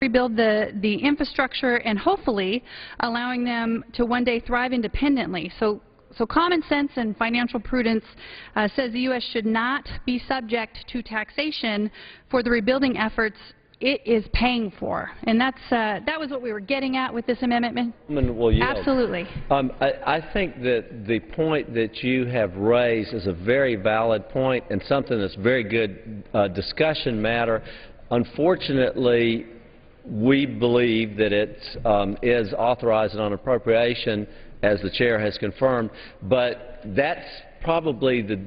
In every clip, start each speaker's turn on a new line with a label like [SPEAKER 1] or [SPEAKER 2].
[SPEAKER 1] rebuild the infrastructure and hopefully allowing them to one day thrive independently. So common sense and financial prudence says the U.S. should not be subject to taxation for the rebuilding efforts it is paying for. And that was what we were getting at with this amendment. Absolutely.
[SPEAKER 2] I think that the point that you have raised is a very valid point and something that's very good discussion matter. Unfortunately, we believe that it is authorized on appropriation, as the chair has confirmed, but that's probably the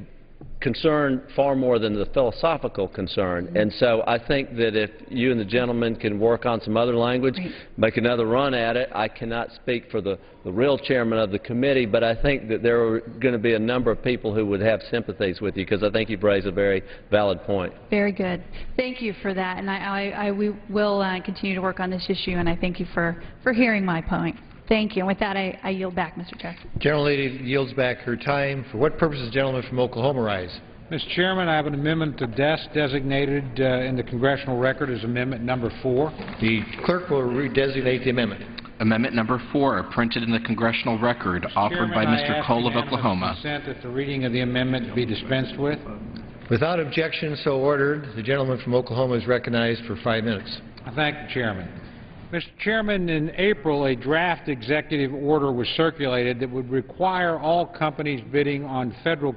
[SPEAKER 2] concern far more than the philosophical concern. And so I think that if you and the gentleman can work on some other language, make another run at it. I cannot speak for the real chairman of the committee, but I think that there are going to be a number of people who would have sympathies with you, because I think you've raised a very valid point. Very good. Thank you for that, and we will continue to work on this issue, and I thank you for hearing my point. Thank you. And with that, I yield back, Mr. Chair.
[SPEAKER 3] Gentlelady yields back her time. For what purpose does the gentleman from Oklahoma rise?
[SPEAKER 4] Mr. Chairman, I have an amendment to Dept designated in the congressional record as Amendment Number 4.
[SPEAKER 3] The clerk will redesignate the amendment.
[SPEAKER 5] Amendment Number 4, printed in the congressional record, offered by Mr. Cole of Oklahoma.
[SPEAKER 4] Consent that the reading of the amendment be dispensed with.
[SPEAKER 3] Without objection, so ordered. The gentleman from Oklahoma is recognized for 5 minutes.
[SPEAKER 4] I thank the chairman. Mr. Chairman, in April, a draft executive order was circulated that would require all companies bidding on federal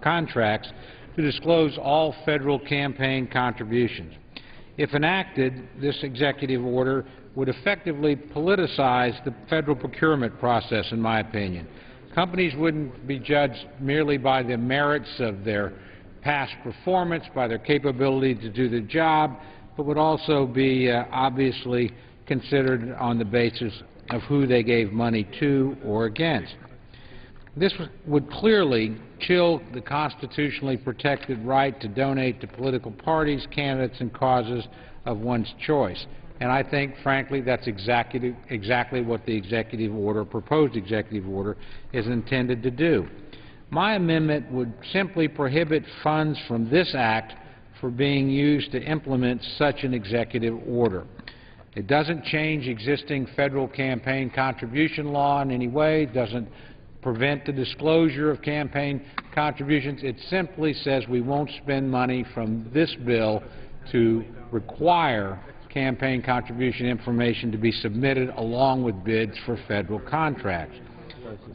[SPEAKER 4] contracts to disclose all federal campaign contributions. If enacted, this executive order would effectively politicize the federal procurement process, in my opinion. Companies wouldn't be judged merely by the merits of their past performance, by their capability to do the job, but would also be obviously considered on the basis of who they gave money to or against. This would clearly chill the constitutionally protected right to donate to political parties, candidates, and causes of one's choice. And I think, frankly, that's exactly what the executive order, proposed executive order, is intended to do. My amendment would simply prohibit funds from this act for being used to implement such an executive order. It doesn't change existing federal campaign contribution law in any way. It doesn't prevent the disclosure of campaign contributions. It simply says we won't spend money from this bill to require campaign contribution information to be submitted along with bids for federal contracts.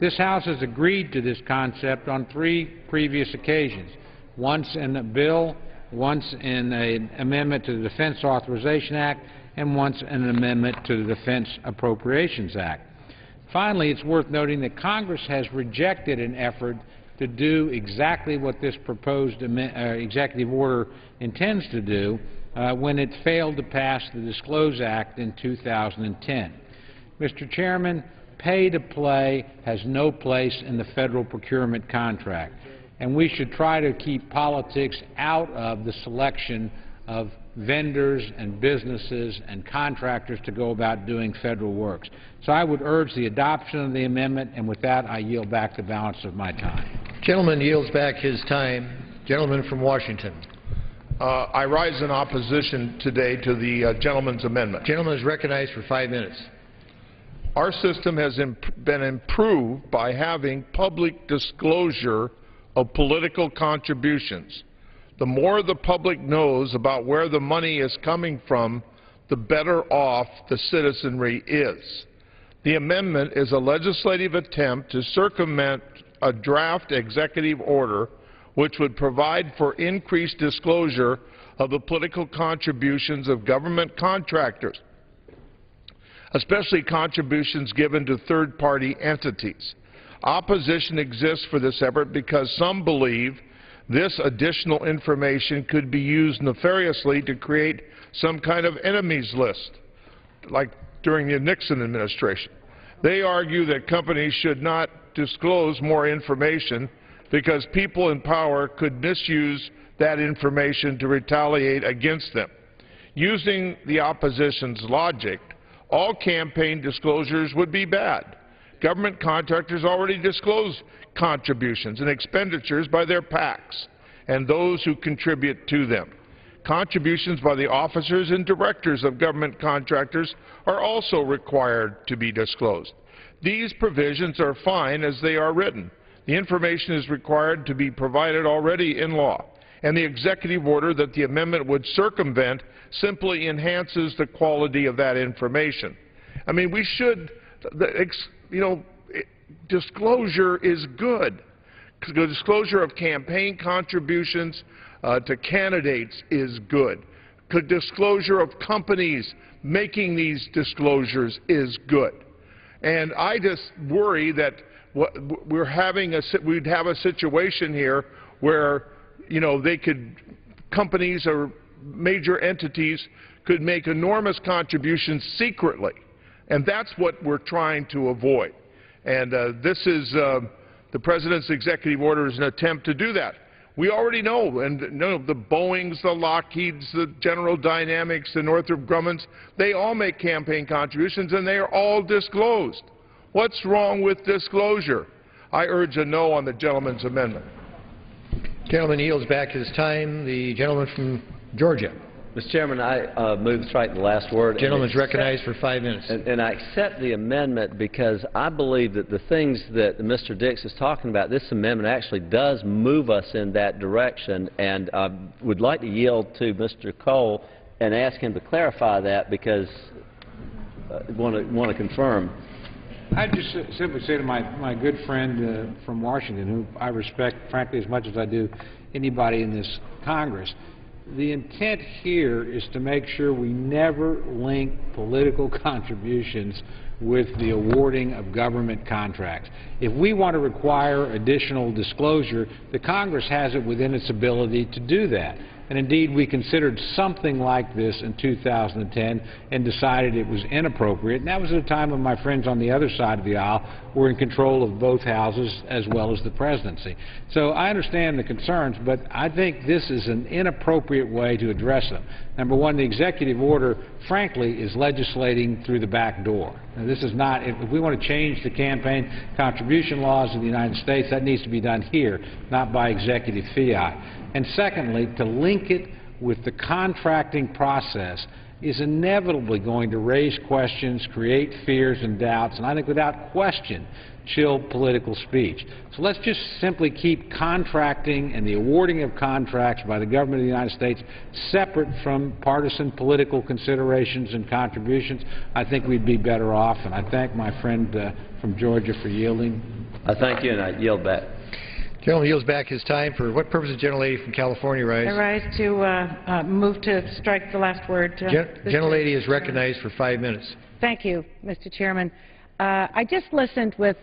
[SPEAKER 4] This House has agreed to this concept on 3 previous occasions, once in a bill, once in an amendment to the Defense Authorization Act, and once an amendment to the Defense Appropriations Act. Finally, it's worth noting that Congress has rejected an effort to do exactly what this proposed executive order intends to do when it failed to pass the Disclose Act in 2010. Mr. Chairman, pay-to-play has no place in the federal procurement contract, and we should try to keep politics out of the selection of vendors and businesses and contractors to go about doing federal works. So I would urge the adoption of the amendment, and with that I yield back the balance of my time.
[SPEAKER 3] Gentleman yields back his time. Gentleman from Washington.
[SPEAKER 6] I rise in opposition today to the gentleman's amendment.
[SPEAKER 3] Gentleman is recognized for 5 minutes.
[SPEAKER 6] Our system has been improved by having public disclosure of political contributions. The more the public knows about where the money is coming from, the better off the citizenry is. The amendment is a legislative attempt to circumvent a draft executive order which would provide for increased disclosure of the political contributions of government contractors, especially contributions given to third-party entities. Opposition exists for this effort because some believe this additional information could be used nefariously to create some kind of enemies list, like during the Nixon administration. They argue that companies should not disclose more information because people in power could misuse that information to retaliate against them. Using the opposition's logic, all campaign disclosures would be bad. Government contractors already disclose contributions and expenditures by their PACs and those who contribute to them. contributions by the officers and directors of government contractors are also required to be disclosed. These provisions are fine as they are written. The information is required to be provided already in law, and the executive order that the amendment would circumvent simply enhances the quality of that information. I mean, we should, disclosure is good. The disclosure of campaign contributions to candidates is good. The disclosure of companies making these disclosures is good. And I just worry that we'd have a situation here where, companies or major entities could make enormous contributions secretly. And that's what we're trying to avoid. And this is, the President's executive order is an attempt to do that. We already know, and the Boeings, the Lockheeds, the General Dynamics, the Northrop Grummans, they all make campaign contributions, and they are all disclosed. What's wrong with disclosure? I urge a no on the gentleman's amendment.
[SPEAKER 3] Gentleman yields back his time. The gentleman from Georgia.
[SPEAKER 2] Mr. Chairman, I move to strike the last word.
[SPEAKER 3] Gentleman is recognized for 5 minutes.
[SPEAKER 2] And I accept the amendment because I believe that the things that Mr. Dix is talking about, this amendment actually does move us in that direction. And I would like to yield to Mr. Cole and ask him to clarify that because I want to confirm.
[SPEAKER 4] I'd just simply say to my good friend from Washington, who I respect, frankly, as much as I do anybody in this Congress, the intent here is to make sure we never link political contributions with the awarding of government contracts. If we want to require additional disclosure, the Congress has it within its ability to do that. And indeed, we considered something like this in 2010 and decided it was inappropriate. And that was at a time when my friends on the other side of the aisle were in control of both houses as well as the presidency. So I understand the concerns, but I think this is an inappropriate way to address them. Number one, the executive order, frankly, is legislating through the back door. Now, this is not, if we want to change the campaign contribution laws of the United States, that needs to be done here, not by executive fiat. And secondly, to link it with the contracting process is inevitably going to raise questions, create fears and doubts, and I think without question, chill political speech. So let's just simply keep contracting and the awarding of contracts by the government of the United States separate from partisan political considerations and contributions. I think we'd be better off, and I thank my friend from Georgia for yielding.
[SPEAKER 2] I thank you, and I yield back.
[SPEAKER 3] Gentleman yields back his time. For what purpose does the gentlelady from California rise?
[SPEAKER 7] I rise to move to strike the last word.
[SPEAKER 3] Gentlelady is recognized for 5 minutes.
[SPEAKER 7] Thank you, Mr. Chairman. I just listened with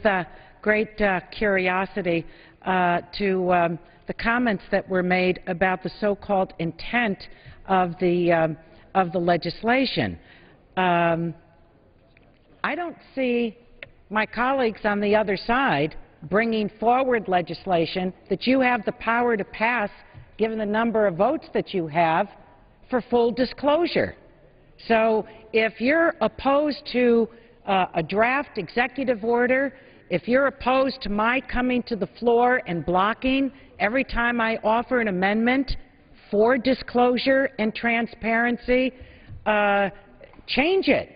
[SPEAKER 7] great curiosity to the comments that were made about the so-called intent of the legislation. I don't see my colleagues on the other side bringing forward legislation that you have the power to pass, given the number of votes that you have, for full disclosure. So if you're opposed to a draft executive order, if you're opposed to my coming to the floor and blocking every time I offer an amendment for disclosure and transparency, change it.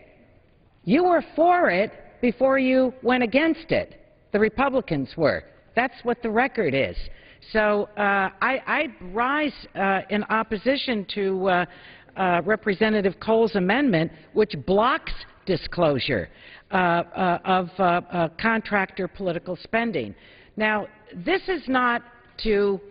[SPEAKER 7] You were for it before you went against it. The Republicans were. That's what the record is. So I rise in opposition to Representative Cole's amendment, which blocks disclosure of contractor political spending. Now, this is not to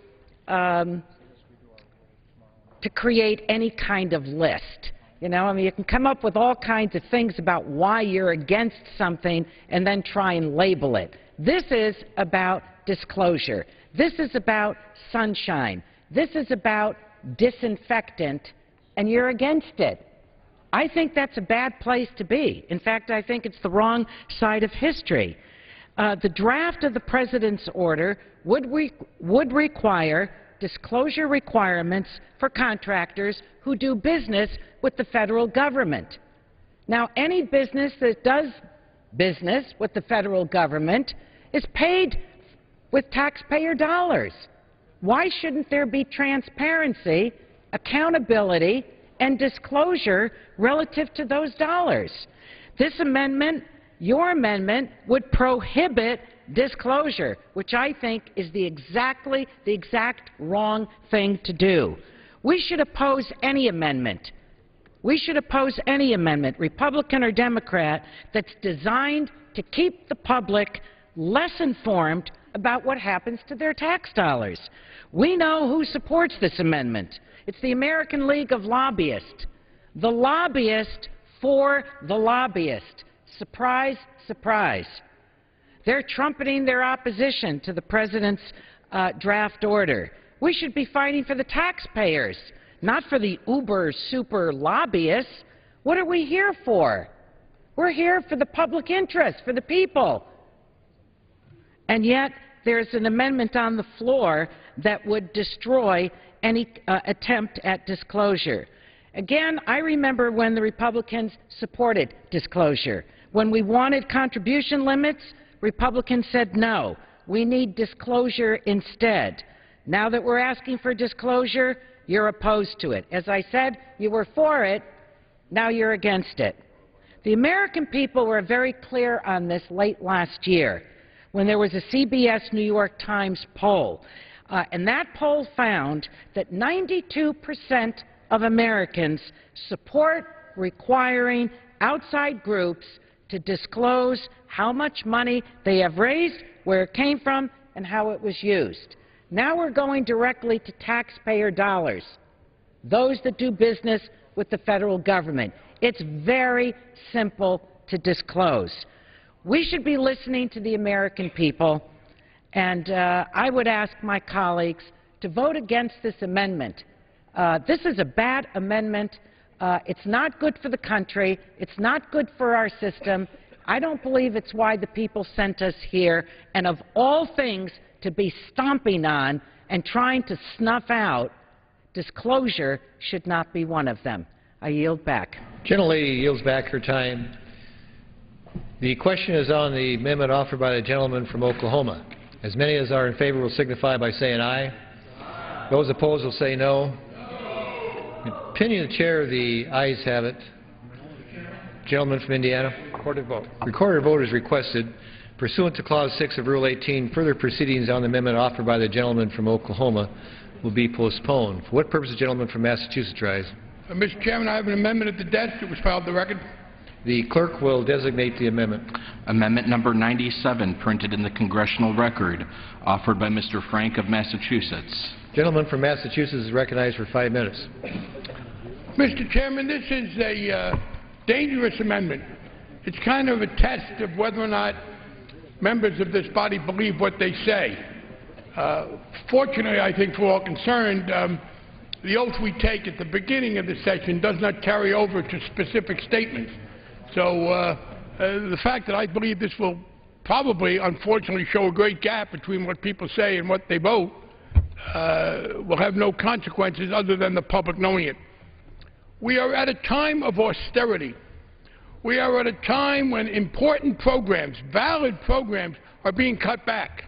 [SPEAKER 7] create any kind of list. You know, I mean, you can come up with all kinds of things about why you're against something and then try and label it. This is about disclosure. This is about sunshine. This is about disinfectant, and you're against it. I think that's a bad place to be. In fact, I think it's the wrong side of history. The draft of the President's order would require disclosure requirements for contractors who do business with the federal government. Now, any business that does business with the federal government is paid with taxpayer dollars. Why shouldn't there be transparency accountability, and disclosure relative to those dollars. This amendment, your amendment, would prohibit disclosure, which I think is the exact wrong thing to do. We should oppose any amendment. We should oppose any amendment, Republican or Democrat, that's designed to keep the public less informed about what happens to their tax dollars. We know who supports this amendment. It's the American League of Lobbyists. The lobbyist for the lobbyist. Surprise, surprise. They're trumpeting their opposition to the President's draft order. We should be fighting for the taxpayers, not for the uber-super lobbyists. What are we here for? We're here for the public interest, for the people. And yet, there's an amendment on the floor that would destroy any attempt at disclosure. Again, I remember when the Republicans supported disclosure. When we wanted contribution limits, Republicans said no. We need disclosure instead. Now that we're asking for disclosure, you're opposed to it. As I said, you were for it. Now you're against it. The American people were very clear on this late last year when there was a CBS New York Times poll. And that poll found that 92% of Americans support requiring outside groups to disclose how much money they have raised, where it came from, and how it was used. Now we're going directly to taxpayer dollars, those that do business with the federal government. It's very simple to disclose. We should be listening to the American people, and I would ask my colleagues to vote against this amendment. This is a bad amendment. It's not good for the country. It's not good for our system. I don't believe it's why the people sent us here, and of all things to be stomping on and trying to snuff out, disclosure should not be one of them. I yield back.
[SPEAKER 3] Gentlelady yields back her time. The question is on the amendment offered by the gentleman from Oklahoma. As many as are in favor will signify by saying aye. Aye. Those opposed will say no. In opinion of the chair, the ayes have it. Gentleman from Indiana.
[SPEAKER 6] Recorded vote.
[SPEAKER 3] Recorded vote is requested. Pursuant to Clause 6 of Rule 18, further proceedings on the amendment offered by the gentleman from Oklahoma will be postponed. For what purpose the gentleman from Massachusetts rise?
[SPEAKER 8] Mr. Chairman, I have an amendment at the desk. It was filed in the record.
[SPEAKER 3] The clerk will designate the amendment.
[SPEAKER 5] Amendment number 97, printed in the congressional record, offered by Mr. Frank of Massachusetts.
[SPEAKER 3] Gentleman from Massachusetts is recognized for 5 minutes.
[SPEAKER 8] Mr. Chairman, this is a dangerous amendment. It's kind of a test of whether or not members of this body believe what they say. Fortunately, I think for all concerned, the oath we take at the beginning of the session does not carry over to specific statements. So the fact that I believe this will probably, unfortunately, show a great gap between what people say and what they vote will have no consequences other than the public knowing it. We are at a time of austerity. We are at a time when important programs, valid programs, are being cut back.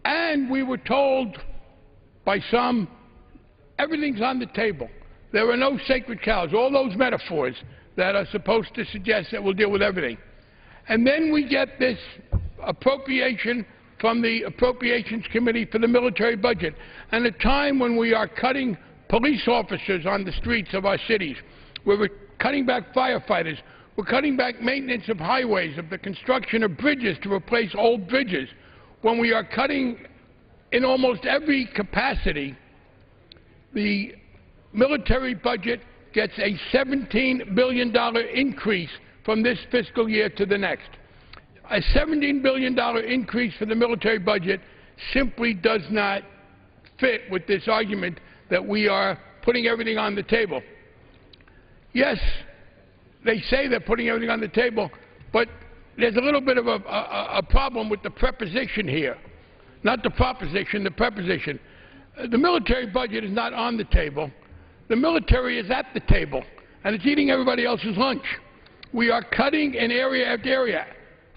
[SPEAKER 8] And we were told by some, everything's on the table. There are no sacred cows, all those metaphors that are supposed to suggest that we'll deal with everything. And then we get this appropriation from the Appropriations Committee for the military budget, and a time when we are cutting police officers on the streets of our cities. We're cutting back firefighters. We're cutting back maintenance of highways, of the construction of bridges to replace old bridges. When we are cutting in almost every capacity, the military budget gets a $17 billion increase from this fiscal year to the next. A $17 billion increase for the military budget simply does not fit with this argument that we are putting everything on the table. Yes, they say they're putting everything on the table, but there's a little bit of a problem with the preposition here. Not the proposition, the preposition. The military budget is not on the table. The military is at the table, and it's eating everybody else's lunch. We are cutting in area after area.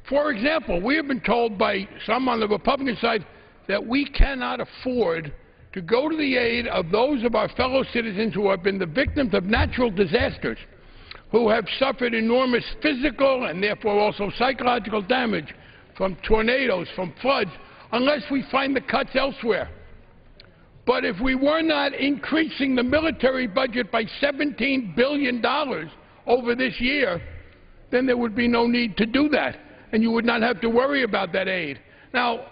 [SPEAKER 8] For example, we have been told by some on the Republican side that we cannot afford to go to the aid of those of our fellow citizens who have been the victims of natural disasters, who have suffered enormous physical and therefore also psychological damage from tornadoes, from floods, unless we find the cuts elsewhere. But if we were not increasing the military budget by $17 billion over this year, then there would be no need to do that, and you would not have to worry about that aid. Now,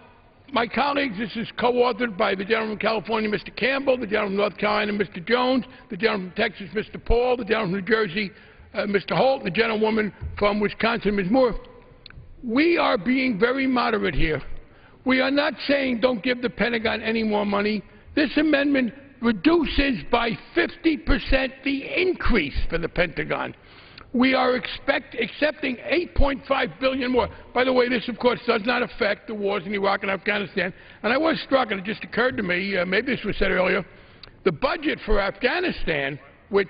[SPEAKER 8] my colleagues, this is co-authored by the gentleman from California, Mr. Campbell, the gentleman from North Carolina, Mr. Jones, the gentleman from Texas, Mr. Paul, the gentleman from New Jersey, Mr. Holt, and the gentlewoman from Wisconsin, Ms. Moore. We are being very moderate here. We are not saying don't give the Pentagon any more money. This amendment reduces by 50% the increase for the Pentagon. We are accepting $8.5 billion more. By the way, this, of course, does not affect the wars in Iraq and Afghanistan. And I was struck, and it just occurred to me, maybe this was said earlier, the budget for Afghanistan, which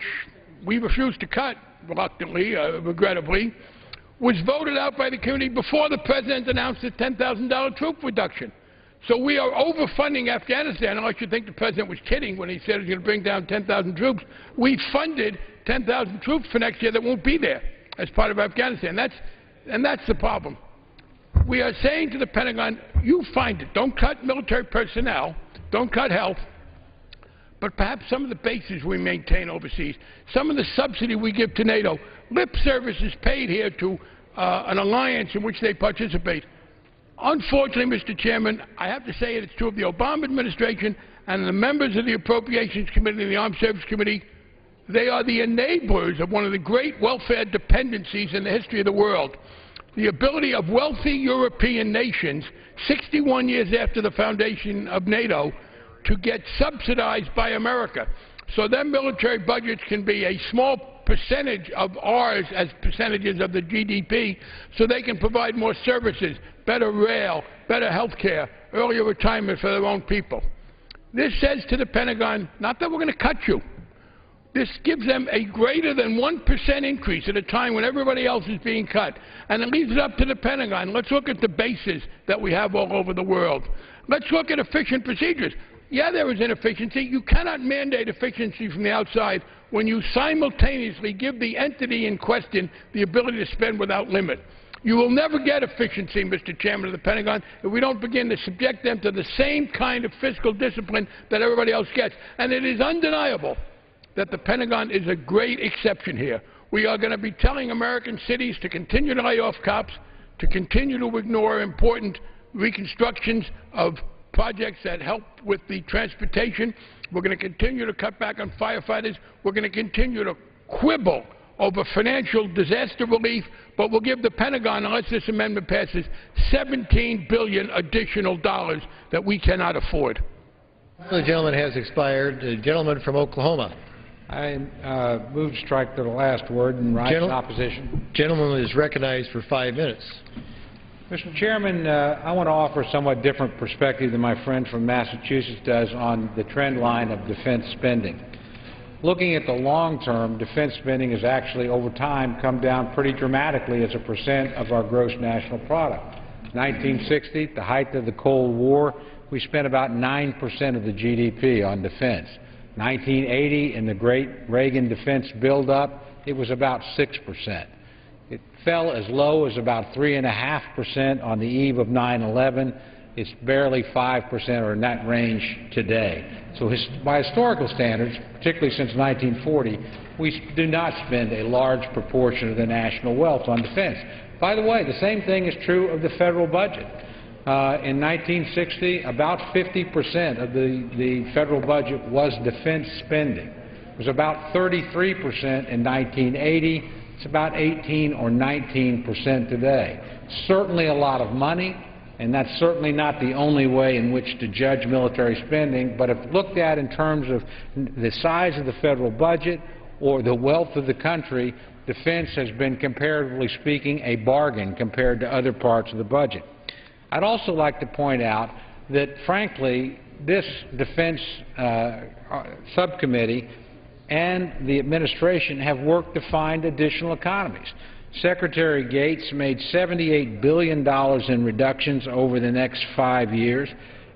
[SPEAKER 8] we refused to cut, reluctantly, regrettably, was voted out by the committee before the President announced a $10,000 troop reduction. So we are overfunding Afghanistan, unless you think the President was kidding when he said he was going to bring down 10,000 troops. We funded 10,000 troops for next year that won't be there as part of Afghanistan. That's the problem. We are saying to the Pentagon, you find it. Don't cut military personnel. Don't cut health. But perhaps some of the bases we maintain overseas, some of the subsidy we give to NATO, lip service is paid here to an alliance in which they participate. Unfortunately, Mr. Chairman, I have to say it's true of the Obama administration and the members of the Appropriations Committee and the Armed Services Committee. They are the enablers of one of the great welfare dependencies in the history of the world. The ability of wealthy European nations, 61 years after the foundation of NATO, to get subsidized by America. So their military budgets can be a small percentage of ours as percentages of the GDP, so they can provide more services, better rail, better health care, earlier retirement for their own people. This says to the Pentagon, not that we're going to cut you. This gives them a greater than 1% increase at a time when everybody else is being cut. And it leaves it up to the Pentagon. Let's look at the bases that we have all over the world. Let's look at efficient procedures. Yeah, there is inefficiency. You cannot mandate efficiency from the outside when you simultaneously give the entity in question the ability to spend without limit. You will never get efficiency, Mr. Chairman of the Pentagon, if we don't begin to subject them to the same kind of fiscal discipline that everybody else gets. And it is undeniable that the Pentagon is a great exception here. We are going to be telling American cities to continue to lay off cops, to continue to ignore important reconstructions of projects that help with the transportation. We're going to continue to cut back on firefighters. We're going to continue to quibble over financial disaster relief, but we'll give the Pentagon, unless this amendment passes, $17 billion additional dollars that we cannot afford.
[SPEAKER 3] The gentleman has expired. The gentleman from Oklahoma.
[SPEAKER 4] I move to strike to the last word and rise in opposition.
[SPEAKER 3] Gentleman is recognized for 5 minutes.
[SPEAKER 4] Mr. Chairman, I want to offer a somewhat different perspective than my friend from Massachusetts does on the trend line of defense spending. Looking at the long term, defense spending has actually over time come down pretty dramatically as a percent of our gross national product. 1960, at the height of the Cold War, we spent about 9% of the GDP on defense. 1980, in the great Reagan defense buildup, it was about 6%. It fell as low as about 3.5% on the eve of 9/11. It's barely 5% or in that range today. So by historical standards, particularly since 1940, we do not spend a large proportion of the national wealth on defense. By the way, the same thing is true of the federal budget. In 1960, about 50% of the federal budget was defense spending. It was about 33% in 1980. It's about 18 or 19% today. Certainly a lot of money, and that's certainly not the only way in which to judge military spending, but if looked at in terms of the size of the federal budget or the wealth of the country, defense has been, comparatively speaking, a bargain compared to other parts of the budget. I'd also like to point out that, frankly, this defense subcommittee and the administration have worked to find additional economies. Secretary Gates made $78 billion in reductions over the next 5 years,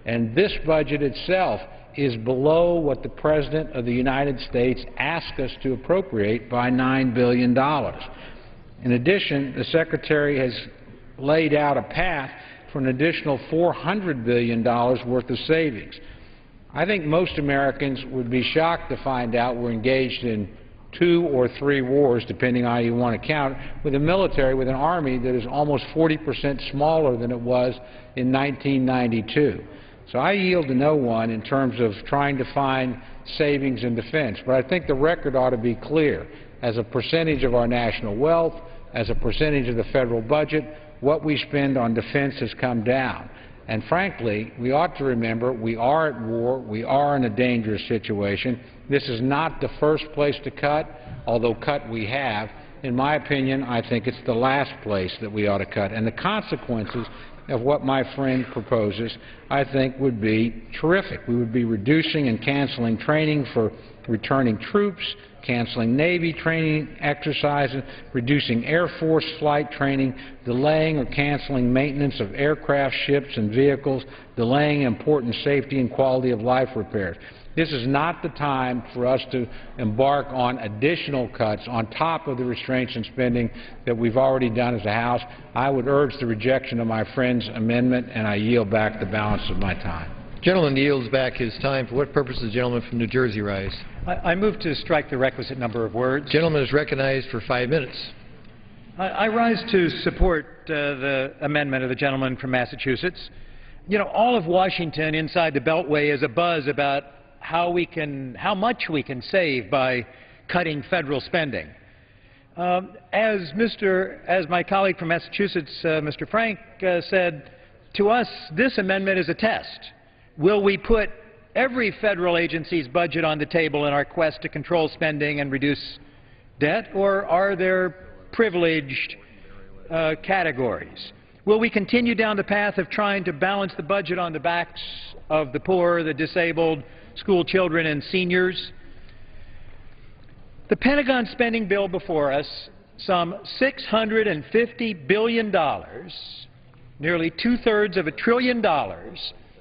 [SPEAKER 4] and this budget itself is below what the President of the United States asked us to appropriate by $9 billion. In addition, the Secretary has laid out a path for an additional $400 billion worth of savings. I think most Americans would be shocked to find out we're engaged in 2 or 3 wars, depending on how you want to count, with a military, with an army that is almost 40% smaller than it was in 1992. So I yield to no one in terms of trying to find savings in defense, but I think the record ought to be clear. As a percentage of our national wealth, as a percentage of the federal budget, what we spend on defense has come down. And frankly, we ought to remember we are at war, we are in a dangerous situation. This is not the first place to cut, although cut we have. In my opinion, I think it's the last place that we ought to cut. And the consequences of what my friend proposes, I think, would be terrific. We would be reducing and canceling training for returning troops, canceling Navy training exercises, reducing Air Force flight training, delaying or canceling maintenance of aircraft, ships, and vehicles, delaying important safety and quality of life repairs. This is not the time for us to embark on additional cuts on top of the restraints in spending that we've already done as a House. I would urge the rejection of my friend's amendment, and I yield back the balance of my time.
[SPEAKER 3] The gentleman yields back his time. For what purpose does the gentleman from New Jersey rise?
[SPEAKER 9] I move to strike the requisite number of words.
[SPEAKER 3] The gentleman is recognized for 5 minutes.
[SPEAKER 9] I rise to support the amendment of the gentleman from Massachusetts. You know, all of Washington inside the Beltway is abuzz about how much we can save by cutting federal spending. As my colleague from Massachusetts, Mr. Frank, said, to us, this amendment is a test. Will we put every federal agency's budget on the table in our quest to control spending and reduce debt, or are there privileged categories? Will we continue down the path of trying to balance the budget on the backs of the poor, the disabled, school children, and seniors? The Pentagon spending bill before us, some $650 billion, nearly 2/3 of $1 trillion,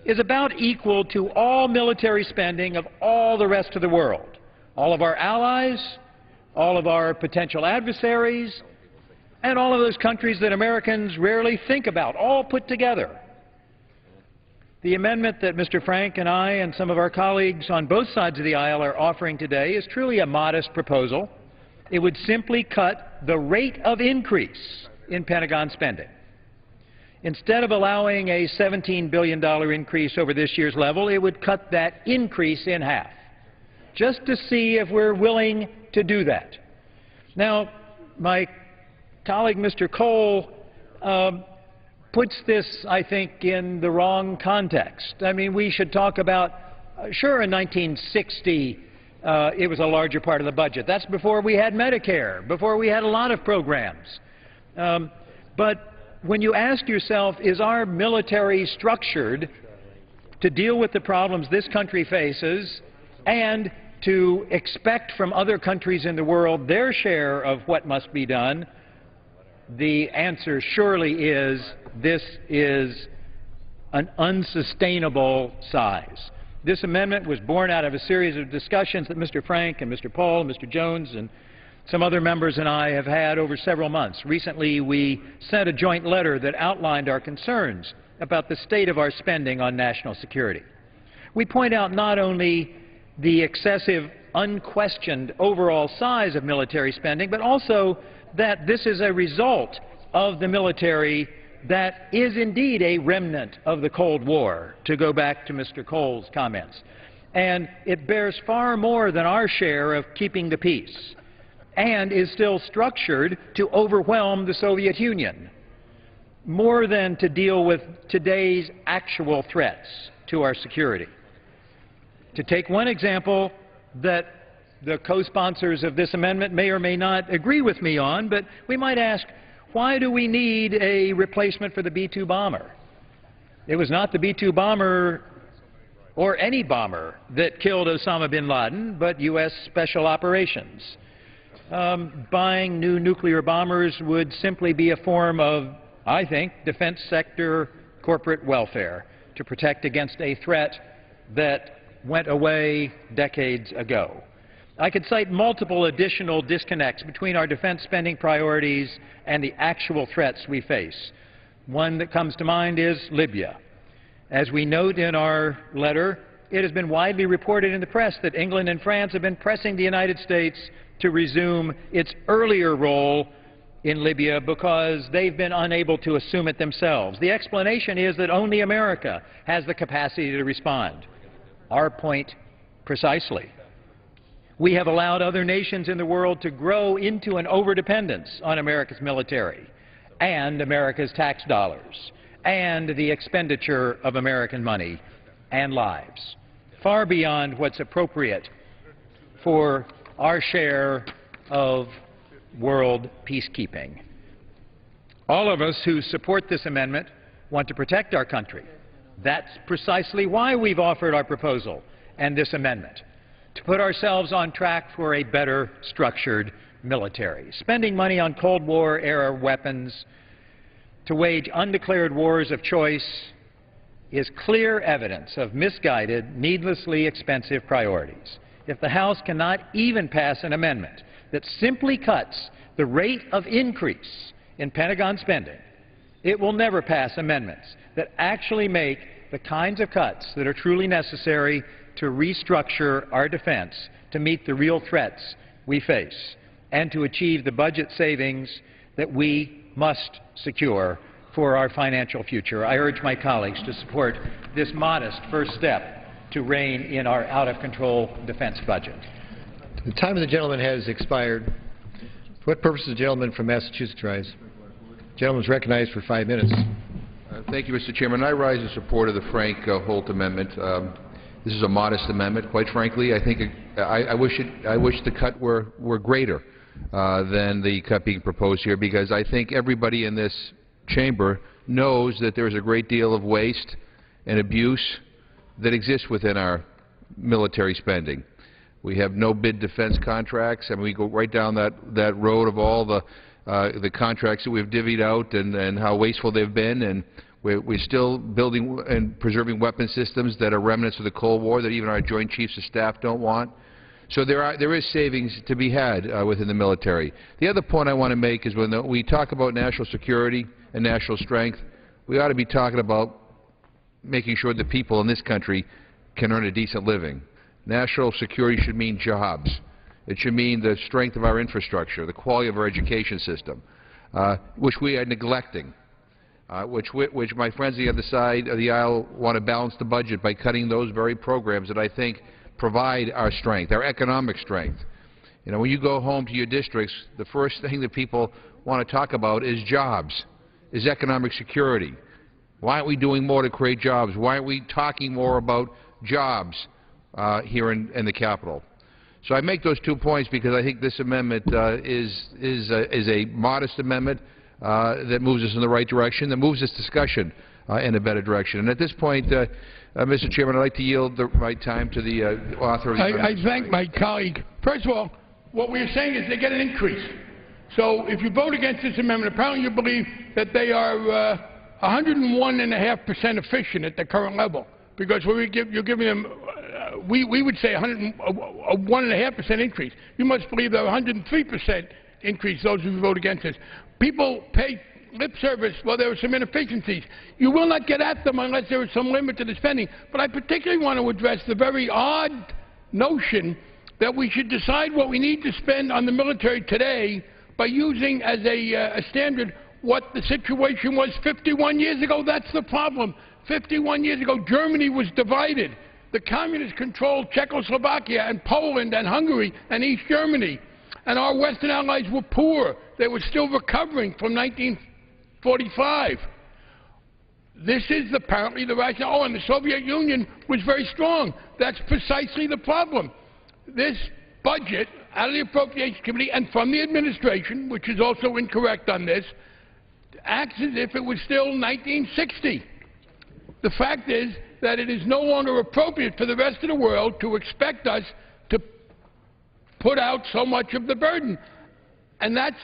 [SPEAKER 9] is about equal to all military spending of all the rest of the world, all of our allies, all of our potential adversaries, and all of those countries that Americans rarely think about, all put together. The amendment that Mr. Frank and I and some of our colleagues on both sides of the aisle are offering today is truly a modest proposal. It would simply cut the rate of increase in Pentagon spending. Instead of allowing a $17 billion increase over this year's level, it would cut that increase in half, just to see if we're willing to do that. Now, my colleague, Mr. Cole, puts this, I think, in the wrong context. I mean, we should talk about, sure, in 1960, it was a larger part of the budget. That's before we had Medicare, before we had a lot of programs. But when you ask yourself, is our military structured to deal with the problems this country faces and to expect from other countries in the world their share of what must be done, the answer surely is this is an unsustainable size. This amendment was born out of a series of discussions that Mr. Frank and Mr. Paul and Mr. Jones and some other members and I have had over several months. Recently, we sent a joint letter that outlined our concerns about the state of our spending on national security. We point out not only the excessive, unquestioned overall size of military spending, but also that this is a result of the military that is indeed a remnant of the Cold War, to go back to Mr. Cole's comments. And it bears far more than our share of keeping the peace, and is still structured to overwhelm the Soviet Union, more than to deal with today's actual threats to our security. To take one example that the co-sponsors of this amendment may or may not agree with me on, but we might ask, why do we need a replacement for the B-2 bomber? It was not the B-2 bomber or any bomber that killed Osama bin Laden, but U.S. Special Operations. Buying new nuclear bombers would simply be a form of, I think, defense sector corporate welfare to protect against a threat that went away decades ago. I could cite multiple additional disconnects between our defense spending priorities and the actual threats we face. One that comes to mind is Libya. As we note in our letter, it has been widely reported in the press that England and France have been pressing the United States to resume its earlier role in Libya because they've been unable to assume it themselves. The explanation is that only America has the capacity to respond. Our point precisely. We have allowed other nations in the world to grow into an overdependence on America's military and America's tax dollars and the expenditure of American money and lives, far beyond what's appropriate for our share of world peacekeeping. All of us who support this amendment want to protect our country. That's precisely why we've offered our proposal and this amendment, to put ourselves on track for a better structured military. Spending money on Cold War-era weapons to wage undeclared wars of choice is clear evidence of misguided, needlessly expensive priorities. If the House cannot even pass an amendment that simply cuts the rate of increase in Pentagon spending, it will never pass amendments that actually make the kinds of cuts that are truly necessary to restructure our defense to meet the real threats we face and to achieve the budget savings that we must secure for our financial future. I urge my colleagues to support this modest first step to rein in our out-of-control defense budget.
[SPEAKER 3] The time of the gentleman has expired. For what purpose does the gentleman from Massachusetts rise? The gentleman is recognized for 5 minutes.
[SPEAKER 10] Thank you, Mr. Chairman. I rise in support of the Frank Holt amendment. This is a modest amendment, quite frankly. I think I wish the cut were greater than the cut being proposed here, because I think everybody in this chamber knows that there is a great deal of waste and abuse that exists within our military spending. We have no bid defense contracts. I mean, we go right down that road of all the contracts that we've divvied out and how wasteful they've been, and we're still building and preserving weapon systems that are remnants of the Cold War that even our Joint Chiefs of Staff don't want. So there is savings to be had within the military. The other point I want to make is when we talk about national security and national strength, we ought to be talking about making sure that people in this country can earn a decent living. National security should mean jobs. It should mean the strength of our infrastructure, the quality of our education system, which we are neglecting, which my friends on the other side of the aisle want to balance the budget by cutting those very programs that I think provide our strength, our economic strength. You know, when you go home to your districts, the first thing that people want to talk about is jobs, is economic security. Why aren't we doing more to create jobs? Why aren't we talking more about jobs here in the Capitol? So I make those 2 points because I think this amendment is a modest amendment that moves us in the right direction, that moves this discussion in a better direction. And at this point, Mr. Chairman, I'd like to yield my time to the author of the amendment.
[SPEAKER 8] I thank my colleague. First of all, what we're saying is they get an increase. So if you vote against this amendment, apparently you believe that they are 101.5% efficient at the current level, because you're giving them, we would say a 1.5% increase. You must believe they're 103% increase, those who vote against this. People pay lip service, well, there are some inefficiencies. You will not get at them unless there is some limit to the spending. But I particularly want to address the very odd notion that we should decide what we need to spend on the military today by using as a standard what the situation was 51 years ago. That's the problem. 51 years ago, Germany was divided. The communists controlled Czechoslovakia and Poland and Hungary and East Germany. And our Western allies were poor. They were still recovering from 1945. This is apparently the rationale. Oh, and the Soviet Union was very strong. That's precisely the problem. This budget, out of the Appropriations Committee and from the administration, which is also incorrect on this, acts as if it was still 1960. The fact is that it is no longer appropriate for the rest of the world to expect us to put out so much of the burden. And that's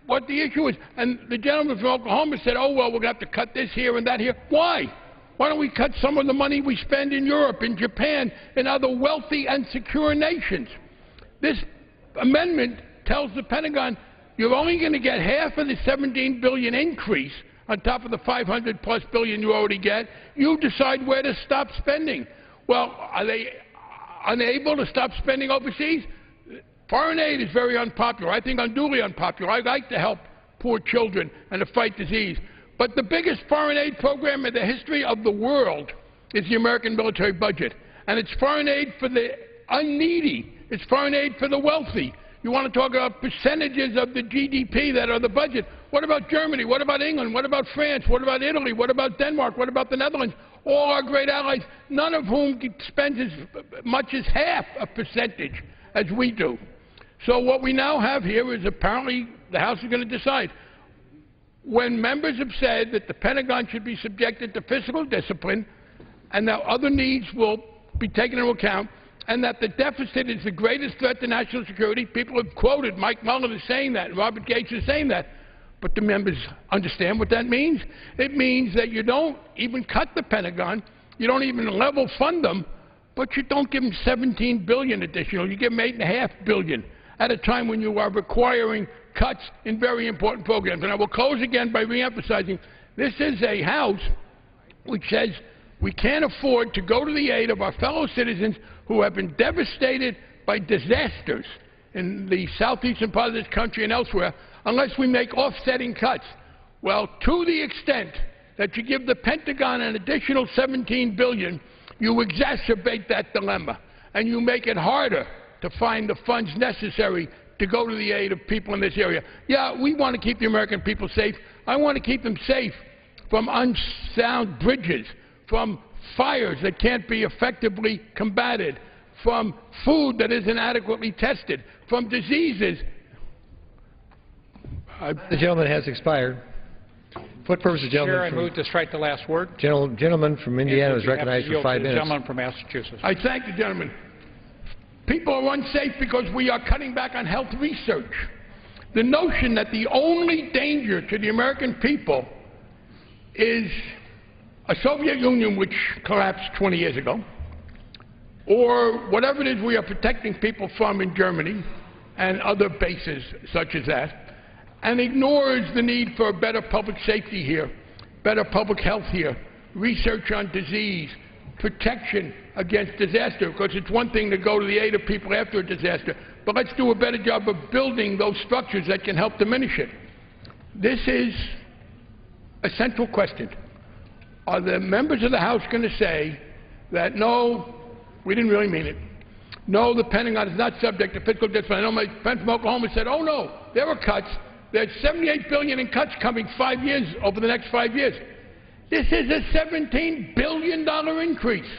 [SPEAKER 8] what the issue is. And the gentleman from Oklahoma said, oh, well, we're going to have to cut this here and that here. Why? Why don't we cut some of the money we spend in Europe, in Japan, in other wealthy and secure nations? This amendment tells the Pentagon you're only going to get half of the $17 billion increase on top of the $500+ billion you already get. You decide where to stop spending. Well, are they unable to stop spending overseas? Foreign aid is very unpopular. I think unduly unpopular. I like to help poor children and to fight disease. But the biggest foreign aid program in the history of the world is the American military budget. And it's foreign aid for the unneedy. It's foreign aid for the wealthy. You want to talk about percentages of the GDP that are the budget. What about Germany? What about England? What about France? What about Italy? What about Denmark? What about the Netherlands? All our great allies, none of whom spends as much as half a percentage as we do. So what we now have here is apparently the House is going to decide. When members have said that the Pentagon should be subjected to fiscal discipline and that other needs will be taken into account, and that the deficit is the greatest threat to national security. People have quoted Mike Mullen as saying that, and Robert Gates is saying that. But the members understand what that means? It means that you don't even cut the Pentagon, you don't even level fund them, but you don't give them $17 billion additional. You give them $8.5 billion at a time when you are requiring cuts in very important programs. And I will close again by reemphasizing this is a House which says we can't afford to go to the aid of our fellow citizens who have been devastated by disasters in the southeastern part of this country and elsewhere unless we make offsetting cuts. Well, to the extent that you give the Pentagon an additional $17 billion, you exacerbate that dilemma, and you make it harder to find the funds necessary to go to the aid of people in this area. Yeah, we want to keep the American people safe. I want to keep them safe from unsound bridges, from fires that can't be effectively combated, from food that isn't adequately tested, from diseases.
[SPEAKER 3] The gentleman has expired. For what purpose the gentleman
[SPEAKER 4] Chair, I move to strike the last word.
[SPEAKER 3] Gentleman from Indiana is recognized for 5 minutes.
[SPEAKER 4] The gentleman from Massachusetts.
[SPEAKER 8] I thank the gentleman. People are unsafe because we are cutting back on health research. The notion that the only danger to the American people is a Soviet Union which collapsed 20 years ago, or whatever it is we are protecting people from in Germany and other bases such as that, and ignores the need for better public safety here, better public health here, research on disease, protection against disaster, because it's one thing to go to the aid of people after a disaster, but let's do a better job of building those structures that can help diminish it. This is a central question. Are the members of the House going to say that, no, we didn't really mean it? No, the Pentagon is not subject to fiscal discipline. I know my friend from Oklahoma said, oh, no, there were cuts. There's $78 billion in cuts coming 5 years, over the next 5 years. This is a $17 billion increase.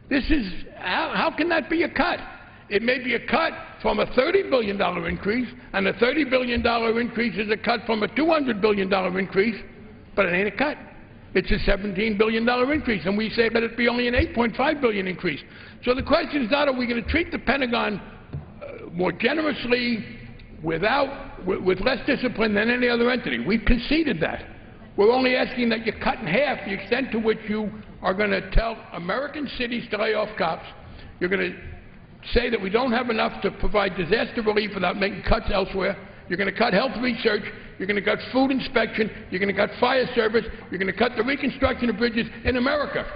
[SPEAKER 8] This is, how can that be a cut? It may be a cut from a $30 billion increase, and a $30 billion increase is a cut from a $200 billion increase, but it ain't a cut. It's a $17 billion increase, and we say that it be only an $8.5 billion increase. So the question is not, are we going to treat the Pentagon more generously, with less discipline than any other entity? We've conceded that. We're only asking that you cut in half the extent to which you are going to tell American cities to lay off cops. You're going to say that we don't have enough to provide disaster relief without making cuts elsewhere. You're going to cut health research. You're going to cut food inspection. You're going to cut fire service. You're going to cut the reconstruction of bridges in America.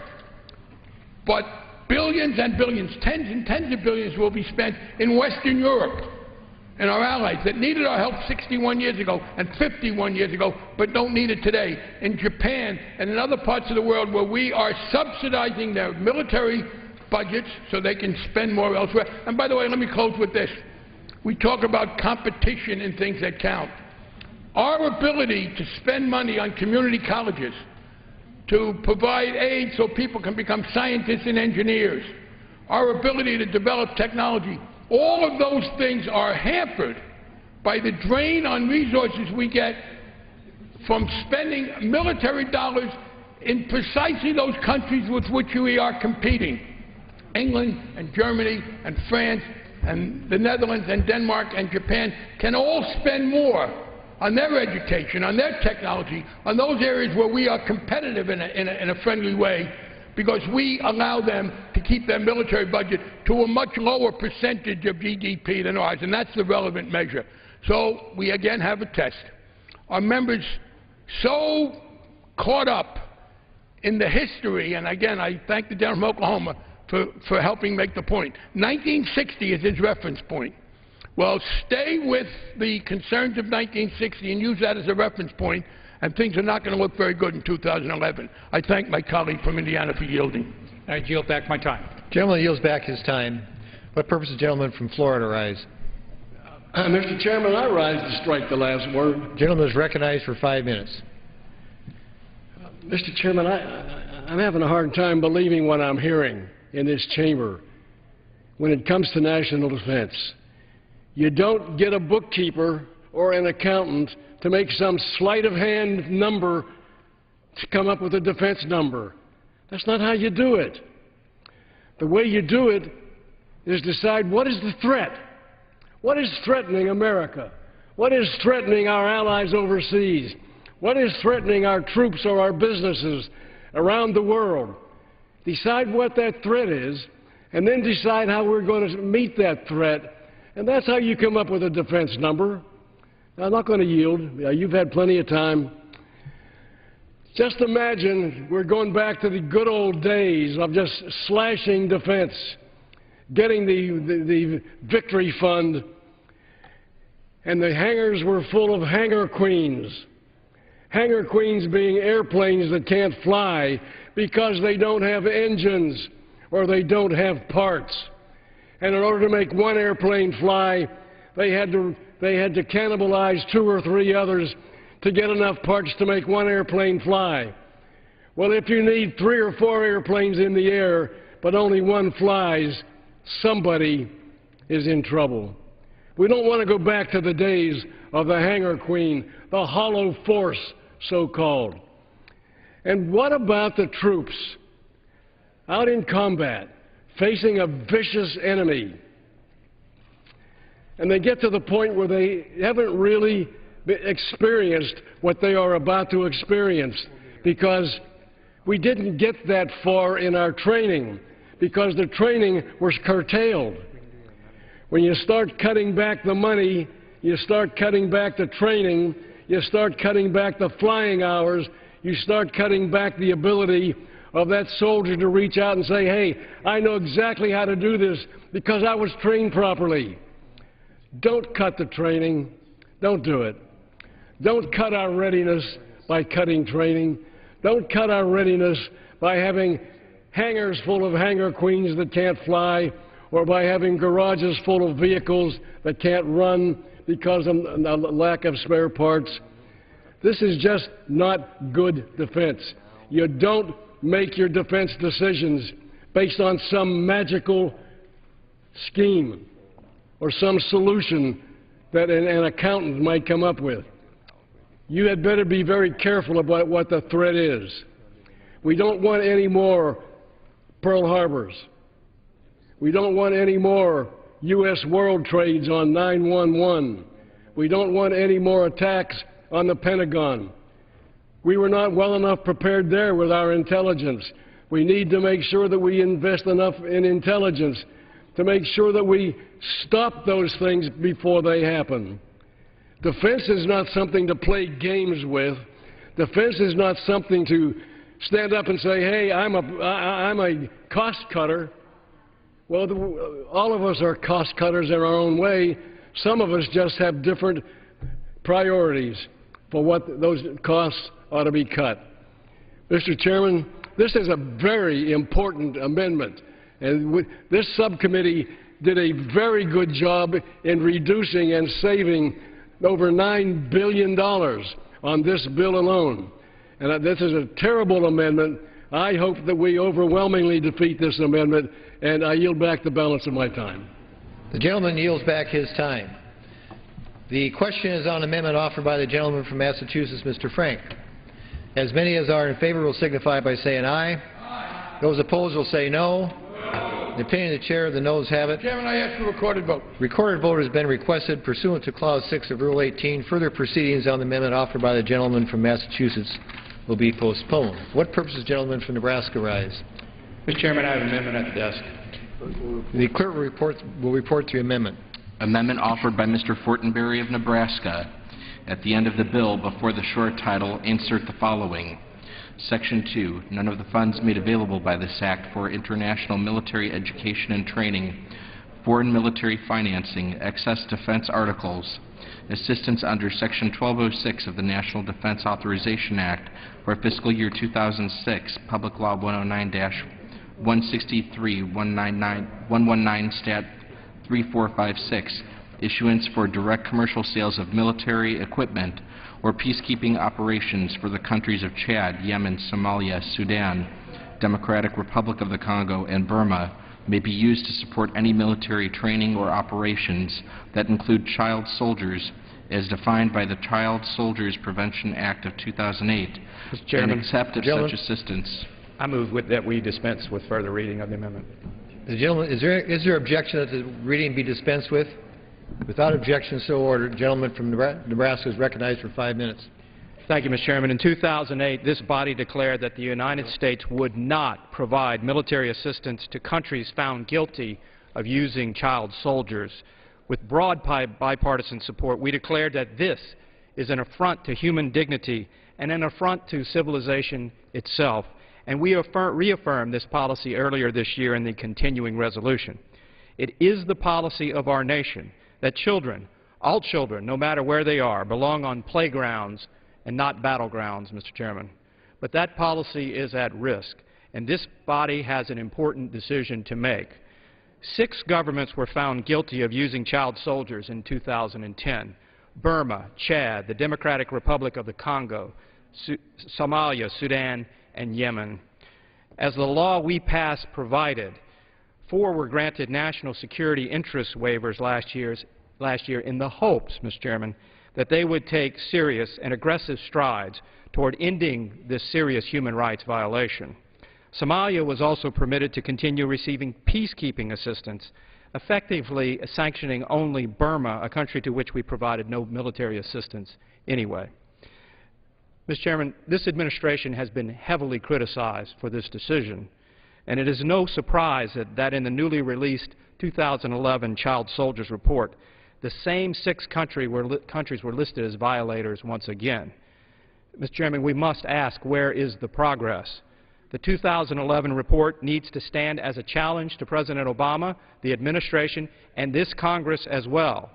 [SPEAKER 8] But billions and billions, tens and tens of billions will be spent in Western Europe and our allies that needed our help 61 years ago and 51 years ago, but don't need it today, in Japan and in other parts of the world where we are subsidizing their military budgets so they can spend more elsewhere. And by the way, let me close with this. We talk about competition in things that count. Our ability to spend money on community colleges, to provide aid so people can become scientists and engineers, our ability to develop technology, all of those things are hampered by the drain on resources we get from spending military dollars in precisely those countries with which we are competing. England and Germany and France and the Netherlands and Denmark and Japan can all spend more on their education, on their technology, on those areas where we are competitive in a friendly way, because we allow them to keep their military budget to a much lower percentage of GDP than ours, and that's the relevant measure. So we again have a test. Are members so caught up in the history, and again I thank the gentleman from Oklahoma for helping make the point. 1960 is his reference point. Well, stay with the concerns of 1960 and use that as a reference point, and things are not going to look very good in 2011. I thank my colleague from Indiana for yielding.
[SPEAKER 4] I yield back my time.
[SPEAKER 3] Gentleman yields back his time. What purpose does the gentleman from Florida rise?
[SPEAKER 11] Mr. Chairman, I rise to strike the last word.
[SPEAKER 3] Gentleman is recognized for 5 minutes.
[SPEAKER 11] Mr. Chairman, I'm having a hard time believing what I'm hearing in this chamber when it comes to national defense. You don't get a bookkeeper or an accountant to make some sleight-of-hand number to come up with a defense number. That's not how you do it. The way you do it is decide what is the threat. What is threatening America? What is threatening our allies overseas? What is threatening our troops or our businesses around the world? Decide what that threat is, and then decide how we're going to meet that threat. And that's how you come up with a defense number. I'm not going to yield. You've had plenty of time. Just imagine we're going back to the good old days of just slashing defense, getting the victory fund, and the hangars were full of hangar queens. Hangar queens being airplanes that can't fly because they don't have engines or they don't have parts. And in order to make one airplane fly, they had to cannibalize 2 or 3 others to get enough parts to make one airplane fly. Well, if you need 3 or 4 airplanes in the air, but only one flies, somebody is in trouble. We don't want to go back to the days of the hangar queen, the hollow force, so-called. And what about the troops out in combat, facing a vicious enemy? And they get to the point where they haven't really experienced what they are about to experience, because we didn't get that far in our training, because the training was curtailed. When you start cutting back the money, you start cutting back the training, you start cutting back the flying hours, you start cutting back the ability of that soldier to reach out and say, hey, I know exactly how to do this because I was trained properly. Don't cut the training. Don't do it. Don't cut our readiness by cutting training. Don't cut our readiness by having hangars full of hangar queens that can't fly, or by having garages full of vehicles that can't run because of the lack of spare parts. This is just not good defense. You don't make your defense decisions based on some magical scheme or some solution that an accountant might come up with. You had better be very careful about what the threat is. We don't want any more Pearl Harbors. We don't want any more U.S. world trades on 9/11. We don't want any more attacks on the Pentagon. We were not well enough prepared there with our intelligence. We need to make sure that we invest enough in intelligence to make sure that we stop those things before they happen. Defense is not something to play games with. Defense is not something to stand up and say, hey, I'm a cost cutter. Well, all of us are cost cutters in our own way. Some of us just have different priorities for what those costs ought to be cut. Mr. Chairman, this is a very important amendment, and this subcommittee did a very good job in reducing and saving over $9 billion on this bill alone. And this is a terrible amendment. I hope that we overwhelmingly defeat this amendment, and I yield back the balance of my time.
[SPEAKER 3] The gentleman yields back his time. The question is on amendment offered by the gentleman from Massachusetts, Mr. Frank. As many as are in favor will signify by saying aye. Aye. Those opposed will say no. No. In the opinion of the Chair, the noes have it.
[SPEAKER 8] Chairman, I ask for recorded vote.
[SPEAKER 3] Recorded vote has been requested pursuant to Clause 6 of Rule 18. Further proceedings on the amendment offered by the gentleman from Massachusetts will be postponed. What purpose does the gentleman from Nebraska rise?
[SPEAKER 12] Mr. Chairman, I have an amendment at the desk.
[SPEAKER 3] The clerk will report the amendment.
[SPEAKER 5] Amendment offered by Mr. Fortenberry of Nebraska. At the end of the bill, before the short title, insert the following. Section 2. None of the funds made available by this Act for international military education and training, foreign military financing, excess defense articles, assistance under Section 1206 of the National Defense Authorization Act for fiscal year 2006, Public Law 109-163, 119 Stat 3456, issuance for direct commercial sales of military equipment or peacekeeping operations for the countries of Chad, Yemen, Somalia, Sudan, Democratic Republic of the Congo, and Burma may be used to support any military training or operations that include child soldiers as defined by the Child Soldiers Prevention Act of 2008,
[SPEAKER 12] Mr. Chairman,
[SPEAKER 5] and accept of such assistance.
[SPEAKER 12] I move that we dispense with further reading of the amendment.
[SPEAKER 3] The gentleman, is there objection that the reading be dispensed with? Without objection, so ordered. The gentleman from Nebraska is recognized for 5 minutes.
[SPEAKER 12] Thank you, Mr. Chairman. In 2008, this body declared that the United States would not provide military assistance to countries found guilty of using child soldiers. With broad bipartisan support, we declared that this is an affront to human dignity and an affront to civilization itself, and we reaffirmed this policy earlier this year in the continuing resolution. It is the policy of our nation that children, all children, no matter where they are, belong on playgrounds and not battlegrounds, Mr. Chairman. But that policy is at risk, and this body has an important decision to make. 6 governments were found guilty of using child soldiers in 2010. Burma, Chad, the Democratic Republic of the Congo, Somalia, Sudan, and Yemen. As the law we passed provided, 4 were granted national security interest waivers last year in the hopes, Mr. Chairman, that they would take serious and aggressive strides toward ending this serious human rights violation. Somalia was also permitted to continue receiving peacekeeping assistance, effectively sanctioning only Burma, a country to which we provided no military assistance anyway. Mr. Chairman, this administration has been heavily criticized for this decision, and it is no surprise that in the newly released 2011 Child Soldiers Report, the same 6 countries were listed as violators once again. Mr. Chairman, we must ask, where is the progress? The 2011 report needs to stand as a challenge to President Obama, the administration, and this Congress as well.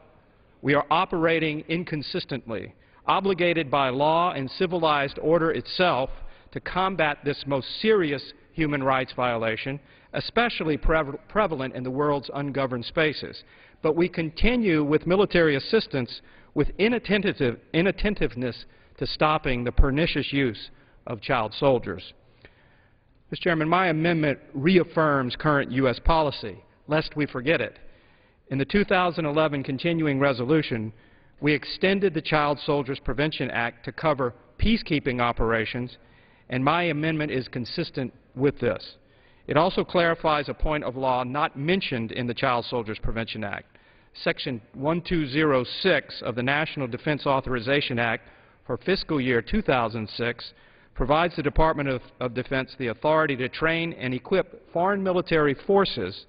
[SPEAKER 12] We are operating inconsistently, obligated by law and civilized order itself to combat this most serious human rights violation, especially prevalent in the world's ungoverned spaces. But we continue with military assistance with inattentiveness to stopping the pernicious use of child soldiers. Mr. Chairman, my amendment reaffirms current U.S. policy, lest we forget it. In the 2011 continuing resolution, we extended the Child Soldiers Prevention Act to cover peacekeeping operations, and my amendment is consistent with this. It also clarifies a point of law not mentioned in the Child Soldiers Prevention Act. Section 1206 of the National Defense Authorization Act for fiscal year 2006 provides the Department of Defense the authority to train and equip foreign military forces,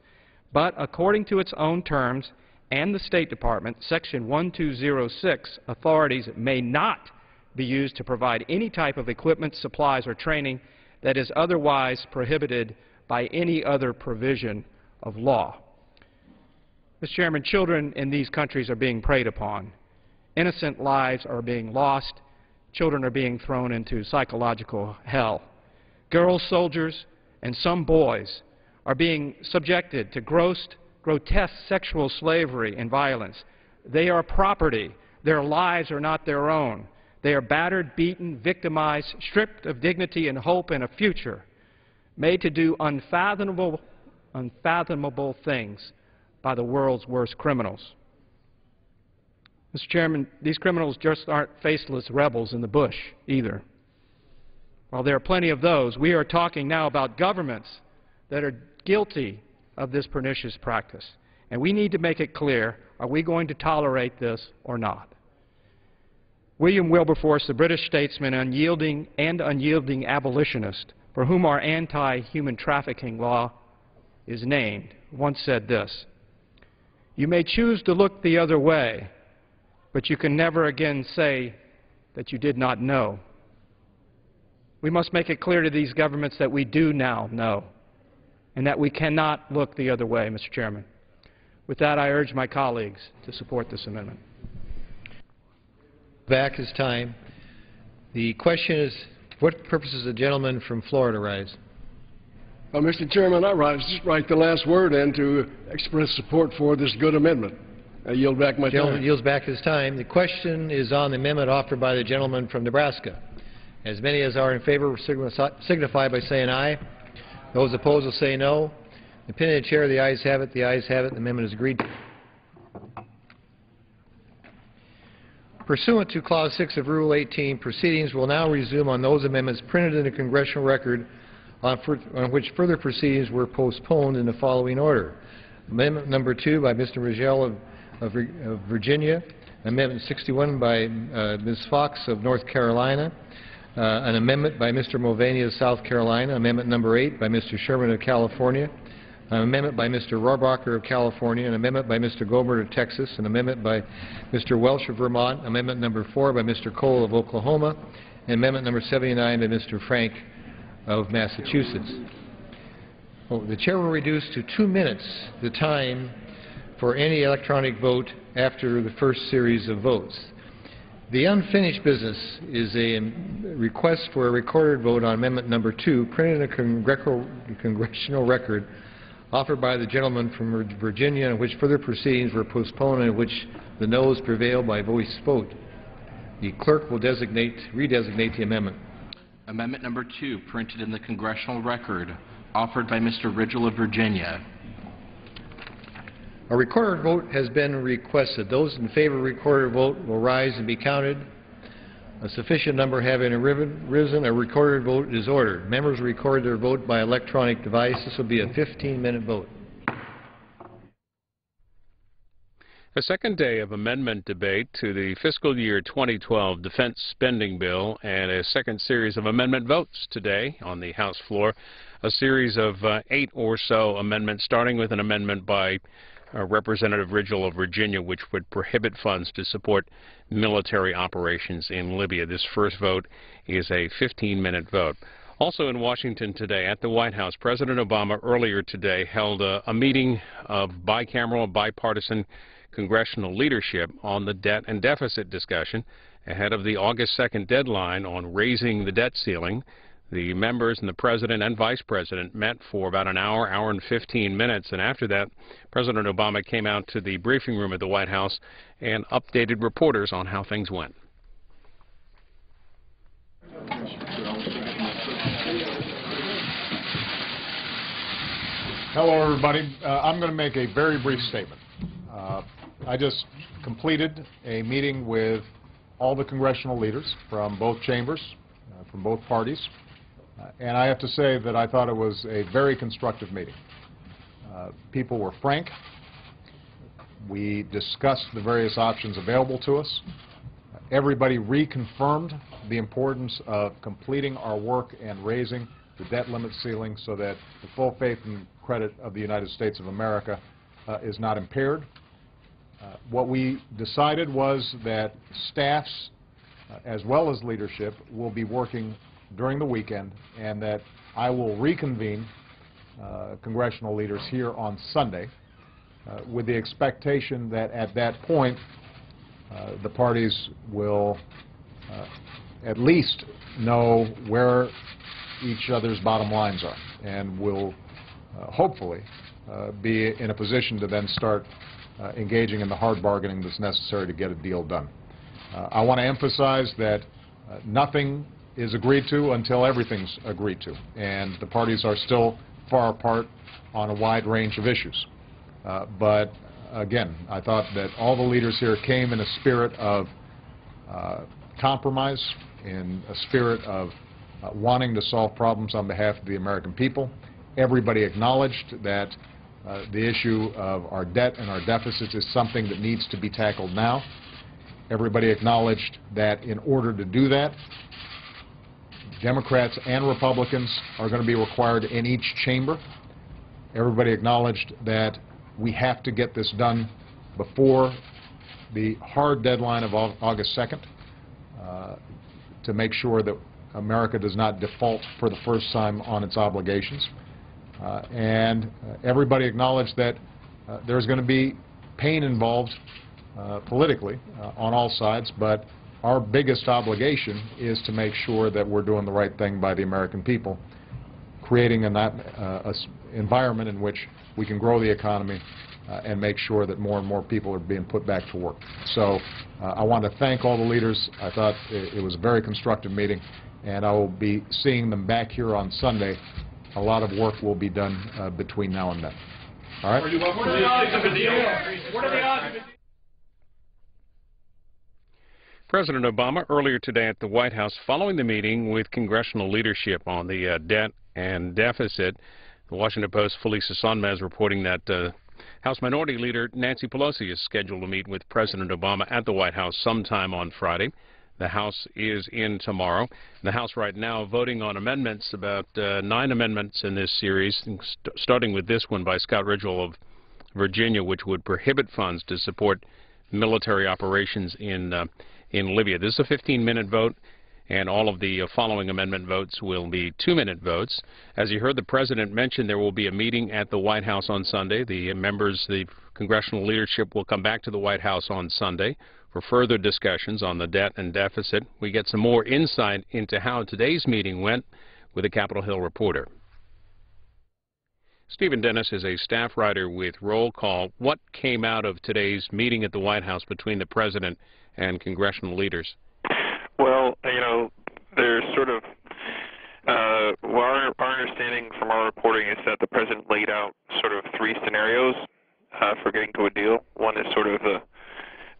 [SPEAKER 12] but according to its own terms and the State Department, Section 1206 authorities may not be used to provide any type of equipment, supplies, or training that is otherwise prohibited by any other provision of law. Mr. Chairman, children in these countries are being preyed upon. Innocent lives are being lost. Children are being thrown into psychological hell. Girls, soldiers, and some boys are being subjected to grotesque sexual slavery and violence. They are property. Their lives are not their own. They are battered, beaten, victimized, stripped of dignity and hope and a future, made to do unfathomable things by the world's worst criminals. Mr. Chairman, these criminals just aren't faceless rebels in the bush either. While there are plenty of those, we are talking now about governments that are guilty of this pernicious practice. And we need to make it clear, are we going to tolerate this or not? William Wilberforce, the British statesman, unyielding abolitionist, for whom our anti-human trafficking law is named, once said this: "You may choose to look the other way, but you can never again say that you did not know." We must make it clear to these governments that we do now know, and that we cannot look the other way, Mr. Chairman. With that, I urge my colleagues to support this amendment.
[SPEAKER 3] Back is time. The question is, what purpose does the gentleman from Florida rise?
[SPEAKER 11] Well, Mr. Chairman, I rise just write the last word and to express support for this good amendment. I yield back my time.
[SPEAKER 3] Gentleman yields back his time. The question is on the amendment offered by the gentleman from Nebraska. As many as are in favor signify by saying aye. Those opposed will say no. The opinion of the chair, the ayes have it. The ayes have it. The amendment is agreed to. Pursuant to Clause 6 of Rule 18, proceedings will now resume on those amendments printed in the Congressional Record on which further proceedings were postponed in the following order. Amendment number 2 by Mr. Rigell of Virginia. Amendment 61 by Ms. Fox of North Carolina. An amendment by Mr. Mulvaney of South Carolina. Amendment number 8 by Mr. Sherman of California. An amendment by Mr. Rohrabacher of California, an amendment by Mr. Goldberg of Texas, an amendment by Mr. Welch of Vermont, amendment number 4 by Mr. Cole of Oklahoma, and amendment number 79 by Mr. Frank of Massachusetts. The chair will reduce to 2 minutes the time for any electronic vote after the first series of votes. The unfinished business is a request for a recorded vote on amendment number 2, printed in a congressional record, offered by the gentleman from Virginia, in which further proceedings were postponed and in which the noes prevailed by voice vote. The clerk will redesignate the amendment.
[SPEAKER 5] Amendment number 2, printed in the Congressional Record, offered by Mr. Rigell of Virginia.
[SPEAKER 3] A recorded vote has been requested. Those in favor of a recorded vote will rise and be counted. A sufficient number having risen, a recorded vote is ordered. Members record their vote by electronic device. This will be a 15-minute vote.
[SPEAKER 13] A second day of amendment debate to the fiscal year 2012 defense spending bill and a second series of amendment votes today on the House floor. A series of 8 or so amendments, starting with an amendment by Representative Rigell of Virginia, which would prohibit funds to support military operations in Libya. This first vote is a 15-minute vote. Also in Washington today, at the White House, President Obama earlier today held a meeting of bicameral, bipartisan congressional leadership on the debt and deficit discussion ahead of the August 2nd deadline on raising the debt ceiling. The members and the President and Vice President met for about an hour, hour and 15 minutes, and after that, President Obama came out to the briefing room at the White House and updated reporters on how things went.
[SPEAKER 14] Hello, everybody. I'm going to make a very brief statement. I just completed a meeting with all the congressional leaders from both chambers, from both parties. And I have to say that I thought it was a very constructive meeting. People were frank. We discussed the various options available to us. Everybody reconfirmed the importance of completing our work and raising the debt limit ceiling so that the full faith and credit of the United States of America is not impaired. What we decided was that staffs, as well as leadership, will be working during the weekend, and that I will reconvene congressional leaders here on Sunday with the expectation that at that point the parties will at least know where each other's bottom lines are and will hopefully be in a position to then start engaging in the hard bargaining that's necessary to get a deal done. I want to emphasize that nothing is agreed to until everything's agreed to, and the parties are still far apart on a wide range of issues. But again, I thought that all the leaders here came in a spirit of compromise, in a spirit of wanting to solve problems on behalf of the American people. Everybody acknowledged that The issue of our debt and our deficits is something that needs to be tackled now. Everybody acknowledged that in order to do that, Democrats and Republicans are going to be required in each chamber. Everybody acknowledged that we have to get this done before the hard deadline of August 2nd to make sure that America does not default for the first time on its obligations. And everybody acknowledged that there's going to be pain involved politically on all sides, but our biggest obligation is to make sure that we're doing the right thing by the American people, creating an environment in which we can grow the economy and make sure that more and more people are being put back to work. So I want to thank all the leaders. I thought it was a very constructive meeting, and I will be seeing them back here on Sunday. A lot of work will be done between now and then. All right?
[SPEAKER 13] What are the odds of a deal? What are the odds of a deal? President Obama earlier today at the White House following the meeting with congressional leadership on the debt and deficit. The Washington Post's Felisa Sonmez reporting that House Minority Leader Nancy Pelosi is scheduled to meet with President Obama at the White House sometime on Friday. The House is in tomorrow. The House right now voting on amendments, about 9 amendments in this series, starting with this one by Scott Rigell of Virginia, which would prohibit funds to support military operations in Libya. This is a 15-minute vote, and all of the following amendment votes will be 2-minute votes. As you heard the President mention, there will be a meeting at the White House on Sunday. The members, the congressional leadership will come back to the White House on Sunday for further discussions on the debt and deficit. We get some more insight into how today's meeting went with a Capitol Hill reporter. Stephen Dennis is a staff writer with Roll Call. What came out of today's meeting at the White House between the President and congressional leaders?
[SPEAKER 15] Well, you know, there's sort of, our understanding from our reporting is that the President laid out sort of 3 scenarios for getting to a deal. One is sort of a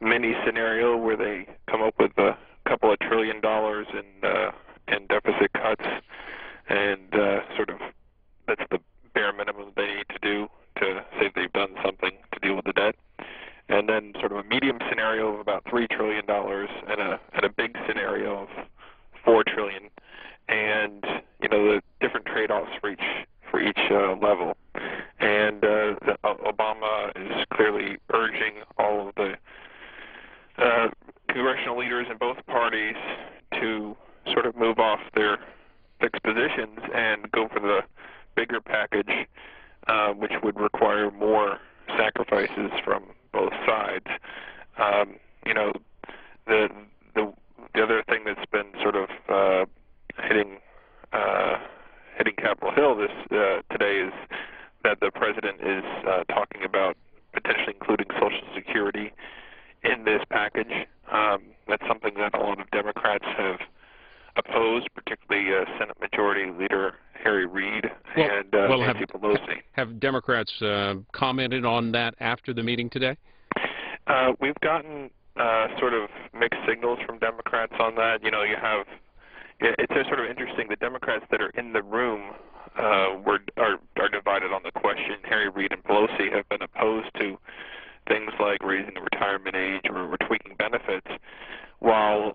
[SPEAKER 15] mini scenario where they come up with a couple of $1 trillion in deficit cuts, and sort of that's the bare minimum they need to do to say they've done something to deal with the debt. And then sort of a medium scenario of about $3 trillion and a big scenario of $4 trillion, and you know the different trade-offs for each level. And Obama is clearly urging all of the congressional leaders in both parties to sort of move off their fixed positions and go for the bigger package, which would require more sacrifices from both sides. You know, the other thing that's been sort of hitting Capitol Hill today is that the President is talking about potentially including Social Security in this package. That's something that a lot of Democrats have opposed, particularly Senate Majority Leader Harry Reid and Nancy Pelosi.
[SPEAKER 13] Have Democrats commented on that after the meeting today?
[SPEAKER 15] We've gotten sort of mixed signals from Democrats on that. You know, it's sort of interesting. The Democrats that are in the room are divided on the question. Harry Reid and Pelosi have been opposed to things like raising the retirement age or tweaking benefits, while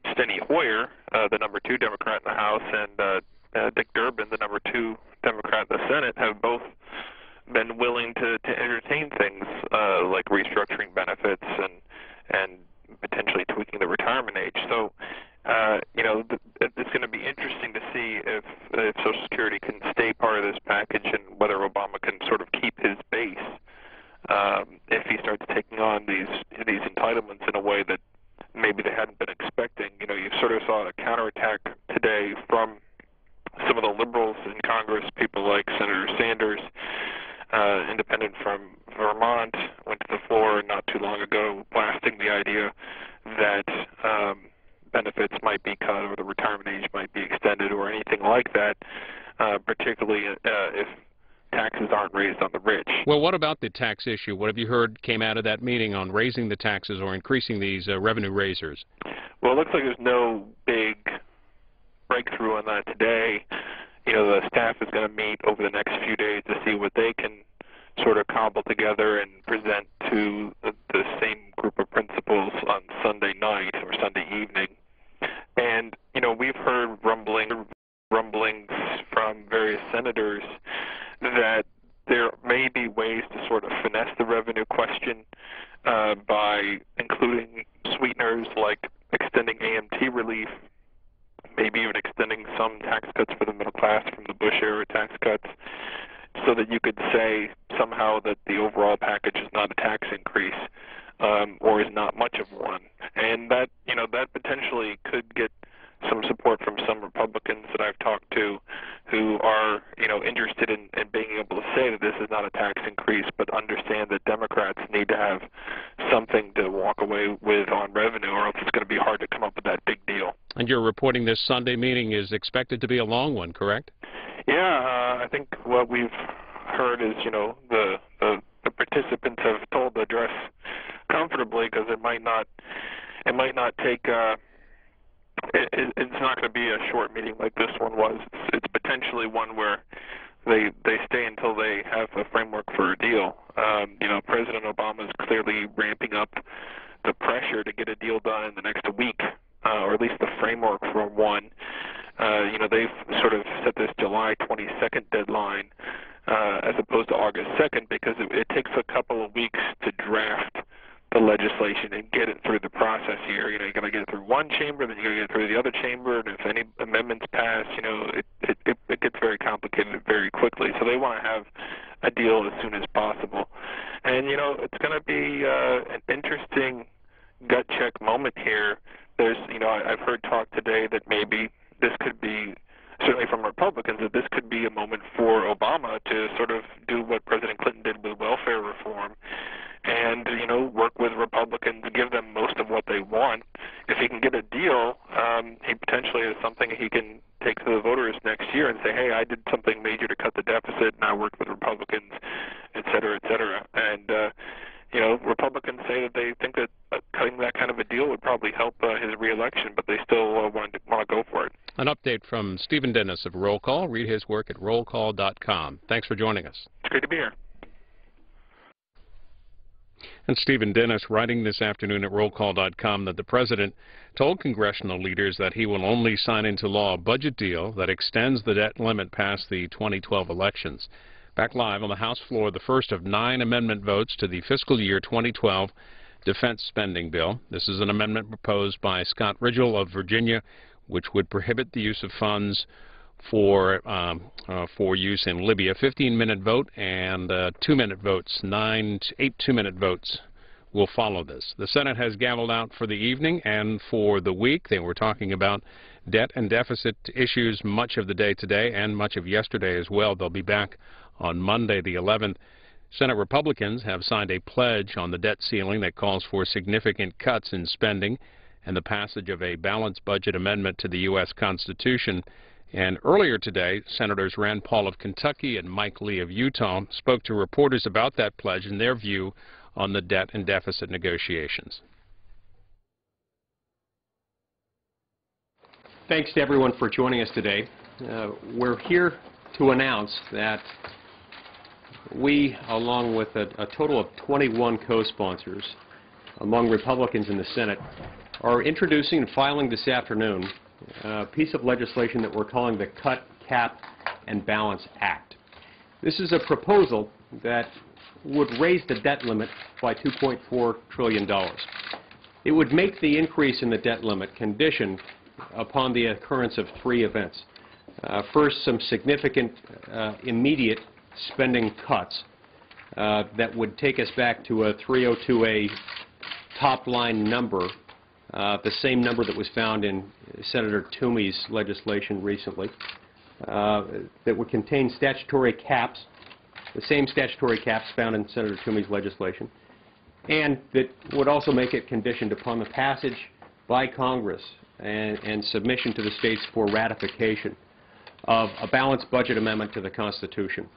[SPEAKER 15] Steny Hoyer, the number 2 Democrat in the House, and Dick Durbin, the number 2 Democrat in the Senate, have both been willing to entertain things like restructuring benefits and potentially tweaking the retirement age. So, you know, it's going to be interesting to see if Social Security can stay part of this package and whether Obama can sort of keep his base if he starts taking on these entitlements in a way that maybe they hadn't been expecting. You know, you sort of saw a counterattack today from some of the liberals in Congress, people like Senator Sanders, independent from Vermont, went to the floor not too long ago blasting the idea that benefits might be cut or the retirement age might be extended or anything like that, particularly if taxes aren't raised on the rich.
[SPEAKER 13] Well, what about the tax issue? What have you heard came out of that meeting on raising the taxes or increasing these revenue raisers?
[SPEAKER 15] Well, it looks like there's no big breakthrough on that today. You know, the staff is going to meet over the next few days to see what they can sort of cobble together and present to the same group of principals on Sunday night or Sunday evening. And, you know, we've heard rumblings from various senators that there may be ways to sort of finesse the revenue question by including sweeteners like extending AMT relief, maybe even extending some tax cuts for the middle class from the Bush-era tax cuts, so that you could say somehow that the overall package is not a tax increase or is not much of one. And that, you know, that potentially could get some support from some Republicans that I've talked to who are, you know, interested in being able to say that this is not a tax increase, but understand that Democrats need to have something to walk away with on revenue, or else it's going to be hard to come up with that big deal.
[SPEAKER 13] And you're reporting this Sunday meeting is expected to be a long one, correct?
[SPEAKER 15] Yeah, I think what we've heard is, you know, the participants have told to dress comfortably, because it might not take. It's not going to be a short meeting like this one was. It's potentially one where they stay until they have a framework for a deal. You know, President Obama is clearly ramping up the pressure to get a deal done in the next week, or at least the framework for one. You know, they've sort of set this July 22nd deadline as opposed to August 2nd, because it takes a couple of weeks to draft the legislation and get it through the process here. You know, you got to get it through one chamber, then you got to get it through the other chamber, and if any amendments pass, you know, it gets very complicated very quickly. So they want to have a deal as soon as possible. And, you know, it's going to be an interesting gut check moment here. There's, you know, I've heard talk today that maybe this could be, certainly from Republicans, that this could be a moment for Obama to sort of do what President Clinton did with welfare reform, and, you know, work with Republicans, give them most of what they want. If he can get a deal, he potentially has something he can take to the voters next year and say, hey, I did something major to cut the deficit, and I worked with Republicans, et cetera, et cetera. And, you know, Republicans say that they think that cutting that kind of a deal would probably help his reelection, but they still want to go for it.
[SPEAKER 13] An update from Stephen Dennis of Roll Call. Read his work at rollcall.com. Thanks for joining us.
[SPEAKER 15] It's great to be here.
[SPEAKER 13] And Stephen Dennis writing this afternoon at rollcall.com that the President told congressional leaders that he will only sign into law a budget deal that extends the debt limit past the 2012 elections. Back live on the House floor, the first of 9 amendment votes to the fiscal year 2012 defense spending bill. This is an amendment proposed by Scott Rigell of Virginia, which would prohibit the use of funds for use in Libya. 15-minute vote and 2-minute votes. 8 2-minute votes will follow this. The Senate has gavelled out for the evening and for the week. They were talking about debt and deficit issues much of the day today and much of yesterday as well. They'll be back on Monday the 11th. Senate Republicans have signed a pledge on the debt ceiling that calls for significant cuts in spending and the passage of a balanced budget amendment to the U.S. Constitution. And earlier today, Senators Rand Paul of Kentucky and Mike Lee of Utah spoke to reporters about that pledge and their view on the debt and deficit negotiations.
[SPEAKER 16] Thanks to everyone for joining us today. We're here to announce that we, along with a total of 21 co-sponsors among Republicans in the Senate, are introducing and filing this afternoon a piece of legislation that we're calling the Cut, Cap, and Balance Act. This is a proposal that would raise the debt limit by $2.4 trillion. It would make the increase in the debt limit conditioned upon the occurrence of 3 events. First, some significant immediate spending cuts that would take us back to a 302A top-line number, the same number that was found in Senator Toomey's legislation recently, that would contain statutory caps, the same statutory caps found in Senator Toomey's legislation, and that would also make it conditioned upon the passage by Congress and submission to the states for ratification of a balanced budget amendment to the Constitution,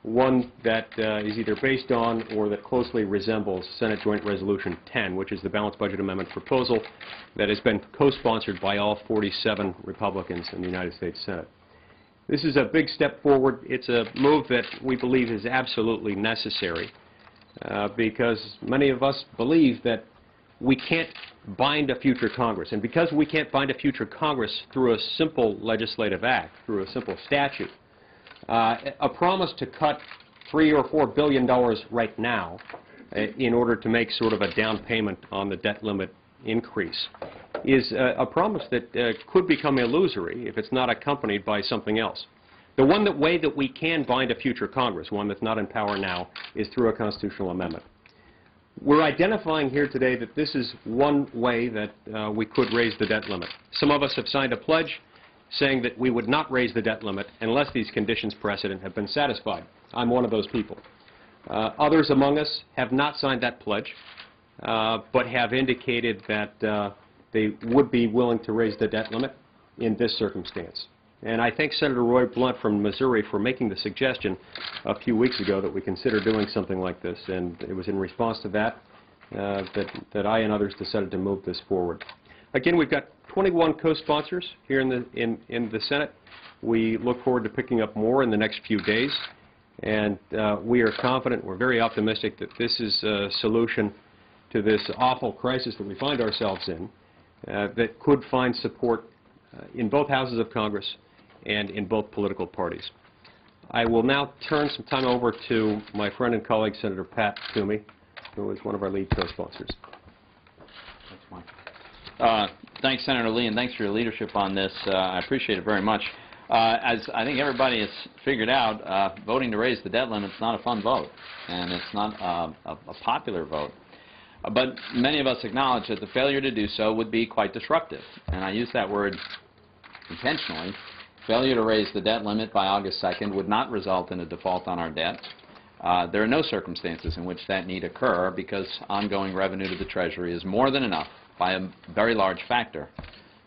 [SPEAKER 16] one that is either based on or that closely resembles Senate Joint Resolution 10, which is the balanced budget amendment proposal that has been co-sponsored by all 47 Republicans in the United States Senate. This is a big step forward. It's a move that we believe is absolutely necessary because many of us believe that we can't bind a future Congress. And because we can't bind a future Congress through a simple legislative act, through a simple statute, a promise to cut $3 or $4 billion right now in order to make sort of a down payment on the debt limit increase is a promise that could become illusory if it's not accompanied by something else. The way that we can bind a future Congress, one that's not in power now, is through a constitutional amendment. We're identifying here today that this is one way that we could raise the debt limit. Some of us have signed a pledge saying that we would not raise the debt limit unless these conditions precedent have been satisfied. I'm one of those people. Others among us have not signed that pledge, but have indicated that they would be willing to raise the debt limit in this circumstance. And I thank Senator Roy Blunt from Missouri for making the suggestion a few weeks ago that we consider doing something like this. And it was in response to that that I and others decided to move this forward. Again, we've got 21 co-sponsors here in the Senate. We look forward to picking up more in the next few days. And we are confident, we're very optimistic that this is a solution to this awful crisis that we find ourselves in that could find support in both houses of Congress and in both political parties. I will now turn some time over to my friend and colleague, Senator Pat Toomey, who is one of our lead co-sponsors.
[SPEAKER 17] Thanks, Senator Lee, and thanks for your leadership on this. I appreciate it very much. As I think everybody has figured out, voting to raise the debt limit is not a fun vote, and it's not a popular vote. But many of us acknowledge that the failure to do so would be quite disruptive, and I use that word intentionally. Failure to raise the debt limit by August 2nd would not result in a default on our debt. There are no circumstances in which that need occur because ongoing revenue to the Treasury is more than enough by a very large factor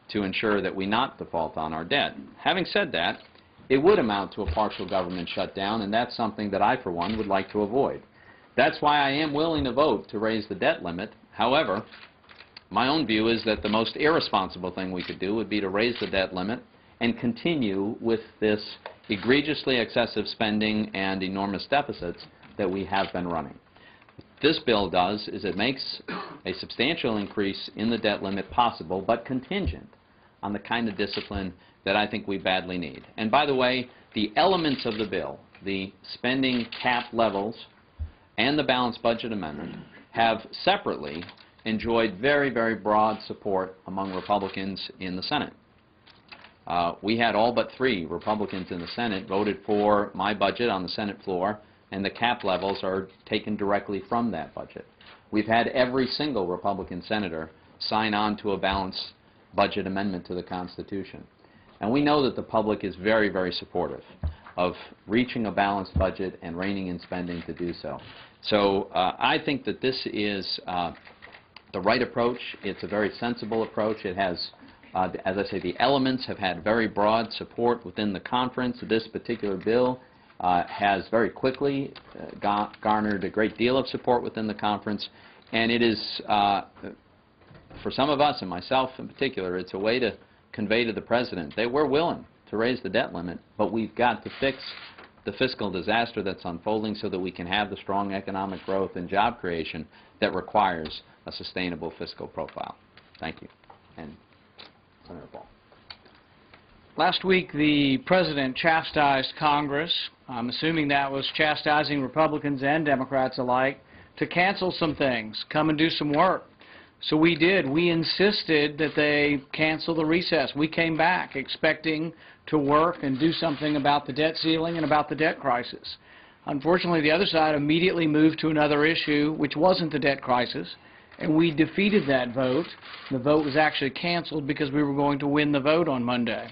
[SPEAKER 17] to ensure that we not default on our debt. Having said that, it would amount to a partial government shutdown, and that's something that I, for one, would like to avoid. That's why I am willing to vote to raise the debt limit. However, my own view is that the most irresponsible thing we could do would be to raise the debt limit and continue with this egregiously excessive spending and enormous deficits that we have been running. What this bill does is it makes a substantial increase in the debt limit possible, but contingent on the kind of discipline that I think we badly need. And by the way, the elements of the bill, the spending cap levels and the balanced budget amendment, have separately enjoyed very, very broad support among Republicans in the Senate. We had all but 3 Republicans in the Senate voted for my budget on the Senate floor, and the cap levels are taken directly from that budget. We've had every single Republican senator sign on to a balanced budget amendment to the Constitution. And we know that the public is very, very supportive of reaching a balanced budget and reining in spending to do so. So I think that this is the right approach. It's a very sensible approach. It has, as I say, the elements have had very broad support within the conference. This particular bill has very quickly garnered a great deal of support within the conference. And it is, for some of us, and myself in particular, it's a way to convey to the President that we're willing to raise the debt limit, but we've got to fix the fiscal disaster that's unfolding so that we can have the strong economic growth and job creation that requires a sustainable fiscal profile. Thank you. And Senator Paul.
[SPEAKER 18] Last week, the President chastised Congress, I'm assuming that was chastising Republicans and Democrats alike, to cancel some things, come and do some work. So we did. We insisted that they cancel the recess. We came back expecting to work and do something about the debt ceiling and about the debt crisis. Unfortunately, the other side immediately moved to another issue, which wasn't the debt crisis, and we defeated that vote. The vote was actually canceled because we were going to win the vote on Monday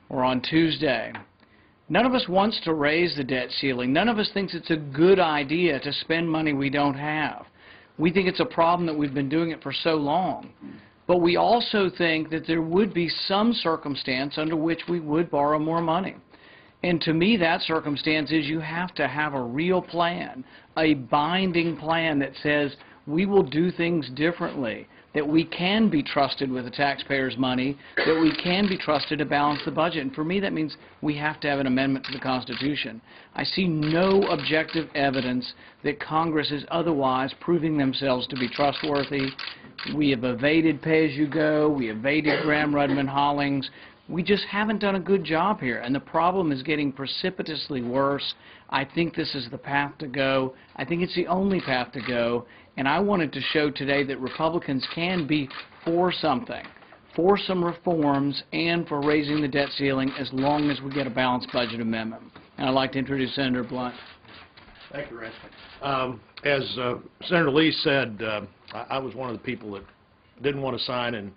[SPEAKER 18] or on Tuesday. None of us wants to raise the debt ceiling. None of us thinks it's a good idea to spend money we don't have. We think it's a problem that we've been doing it for so long. But we also think that there would be some circumstance under which we would borrow more money. And to me, that circumstance is you have to have a real plan, a binding plan that says we will do things differently, that we can be trusted with the taxpayers' money, that we can be trusted to balance the budget. And for me, that means we have to have an amendment to the Constitution. I see no objective evidence that Congress is otherwise proving themselves to be trustworthy. We have evaded pay-as-you-go. We evaded Graham-Rudman-Hollings. We just haven't done a good job here, and the problem is getting precipitously worse. I think this is the path to go. I think it's the only path to go, and I wanted to show today that Republicans can be for something, for some reforms, and for raising the debt ceiling as long as we get a balanced budget amendment. And I'd like to introduce Senator Blunt.
[SPEAKER 19] Thank you, Rich. As Senator Lee said, I was one of the people that didn't want to sign and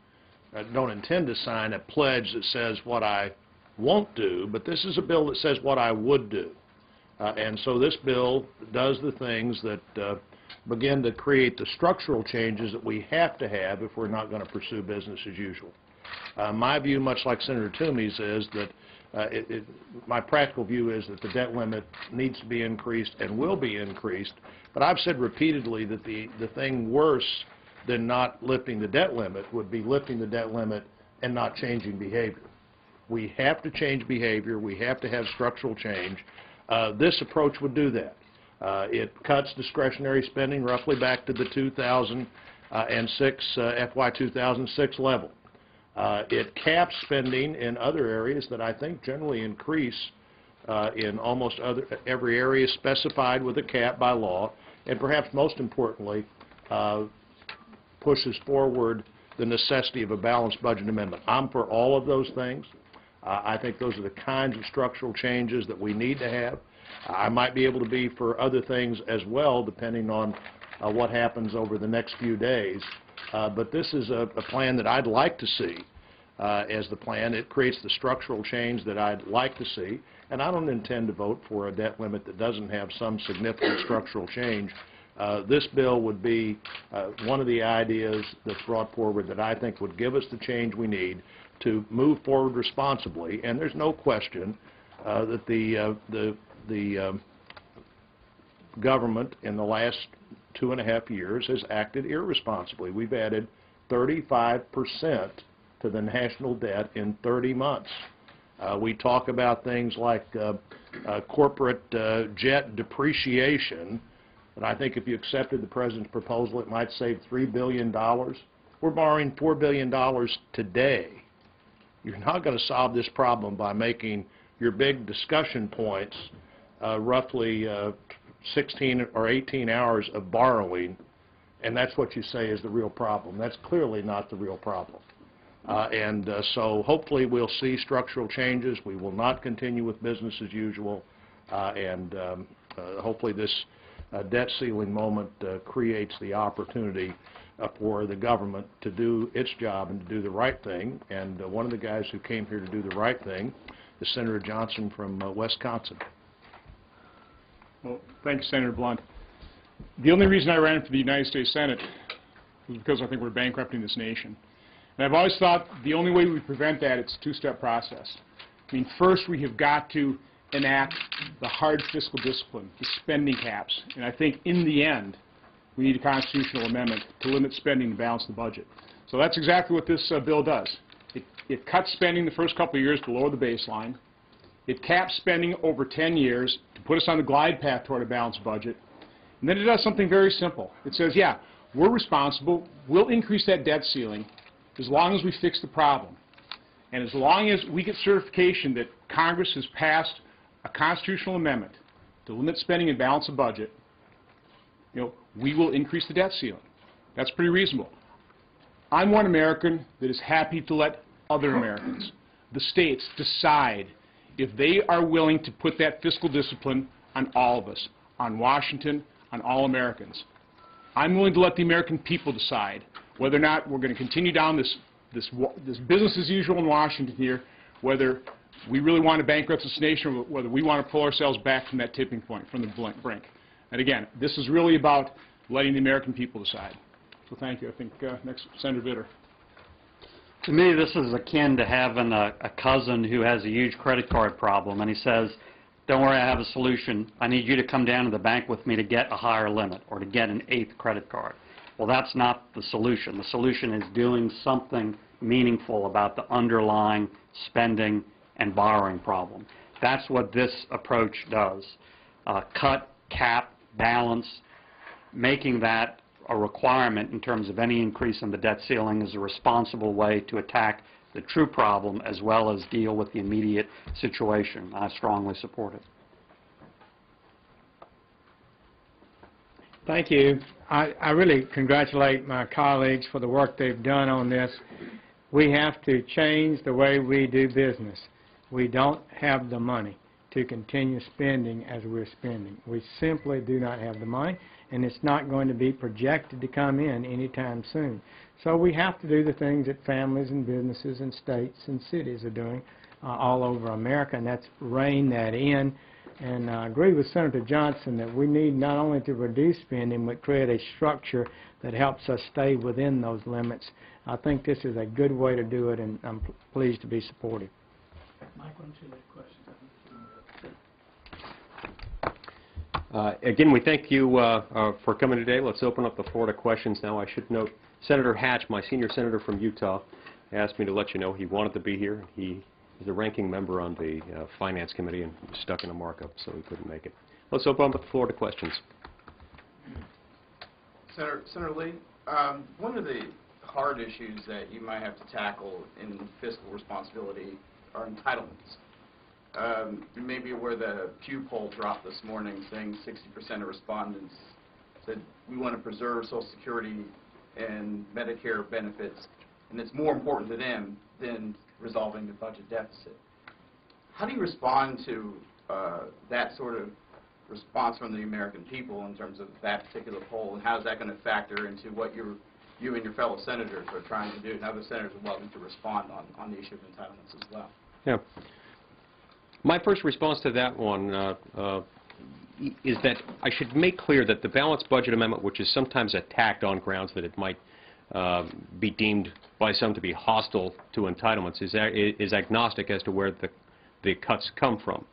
[SPEAKER 19] don't intend to sign a pledge that says what I won't do, but this is a bill that says what I would do. And so this bill does the things that begin to create the structural changes that we have to have if we're not going to pursue business as usual. My view, much like Senator Toomey's, is that my practical view is that the debt limit needs to be increased and will be increased, but I've said repeatedly that the thing worse than not lifting the debt limit would be lifting the debt limit and not changing behavior. We have to change behavior. We have to have structural change. This approach would do that. It cuts discretionary spending roughly back to the 2006, FY 2006 level. It caps spending in other areas that I think generally increase in almost every area specified with a cap by law, and perhaps most importantly, pushes forward the necessity of a balanced budget amendment. I'm for all of those things. I think those are the kinds of structural changes that we need to have. I might be able to be for other things as well, depending on what happens over the next few days. But this is a plan that I'd like to see as the plan. It creates the structural change that I'd like to see. And I don't intend to vote for a debt limit that doesn't have some significant structural change. This bill would be one of the ideas that's brought forward that I think would give us the change we need to move forward responsibly. And there's no question that the government in the last 2.5 years has acted irresponsibly. We've added 35% to the national debt in 30 months. We talk about things like corporate jet depreciation. And I think if you accepted the President's proposal, it might save $3 billion. We're borrowing $4 billion today. You're not going to solve this problem by making your big discussion points roughly 16 or 18 hours of borrowing, and that's what you say is the real problem. That's clearly not the real problem. So hopefully we'll see structural changes. We will not continue with business as usual, and hopefully this debt ceiling moment creates the opportunity for the government to do its job and to do the right thing. And one of the guys who came here to do the right thing is Senator Johnson from Wisconsin.
[SPEAKER 20] Well, thank you, Senator Blunt. The only reason I ran for the United States Senate was because I think we're bankrupting this nation. And I've always thought the only way we prevent that, it's a two-step process. I mean, first we have got to enact the hard fiscal discipline, the spending caps. And I think in the end, we need a constitutional amendment to limit spending to balance the budget. So that's exactly what this bill does. It cuts spending the first couple of years to lower the baseline. It caps spending over 10 years to put us on the glide path toward a balanced budget. And then it does something very simple. It says, yeah, we're responsible. We'll increase that debt ceiling as long as we fix the problem. And as long as we get certification that Congress has passed a constitutional amendment to limit spending and balance the budget, we will increase the debt ceiling. That's pretty reasonable. I'm one American that is happy to let other Americans, the states, decide if they are willing to put that fiscal discipline on all of us, on Washington, on all Americans. I'm willing to let the American people decide whether or not we're going to continue down this business as usual in Washington here, whether we really want to bankrupt this nation or whether we want to pull ourselves back from that tipping point, from the brink. And again, this is really about letting the American people decide. So thank you. I think next, Senator Vitter.
[SPEAKER 21] To me, this is akin to having a cousin who has a huge credit card problem, and he says, don't worry, I have a solution. I need you to come down to the bank with me to get a higher limit or to get an 8th credit card. Well, that's not the solution. The solution is doing something meaningful about the underlying spending and borrowing problem. That's what this approach does. Cut, cap, balance, making that a requirement in terms of any increase in the debt ceiling is a responsible way to attack the true problem as well as deal with the immediate situation. I strongly support it.
[SPEAKER 1] Thank you. I really congratulate my colleagues for the work they've done on this. We have to change the way we do business. We don't have the money to continue spending as we're spending. We simply do not have the money, and it's not going to be projected to come in anytime soon. So we have to do the things that families and businesses and states and cities are doing all over America, and that's rein that in. And I agree with Senator Johnson that we need not only to reduce spending, but create a structure that helps us stay within those limits. I think this is a good way to do it, and I'm pleased to be supportive.
[SPEAKER 22] Mike, why don't you lead questions?
[SPEAKER 16] Again, we thank you for coming today. Let's open up the floor to questions now. I should note Senator Hatch, my senior senator from Utah, asked me to let you know he wanted to be here. He is the ranking member on the Finance Committee and was stuck in a markup, so he couldn't make it. Let's open up the floor to questions.
[SPEAKER 23] Senator Lee, one of the hard issues that you might have to tackle in fiscal responsibility are entitlements. You may be aware the Pew poll dropped this morning saying 60% of respondents said we want to preserve Social Security and Medicare benefits, and it's more important to them than resolving the budget deficit. How do you respond to that sort of response from the American people in terms of that particular poll, and how is that going to factor into what you and your fellow senators are trying to do, and other senators are welcome to respond on the issue of entitlements as well?
[SPEAKER 16] Yeah. My first response to that one is that I should make clear that the balanced budget amendment, which is sometimes attacked on grounds that it might be deemed by some to be hostile to entitlements, is agnostic as to where the cuts come from.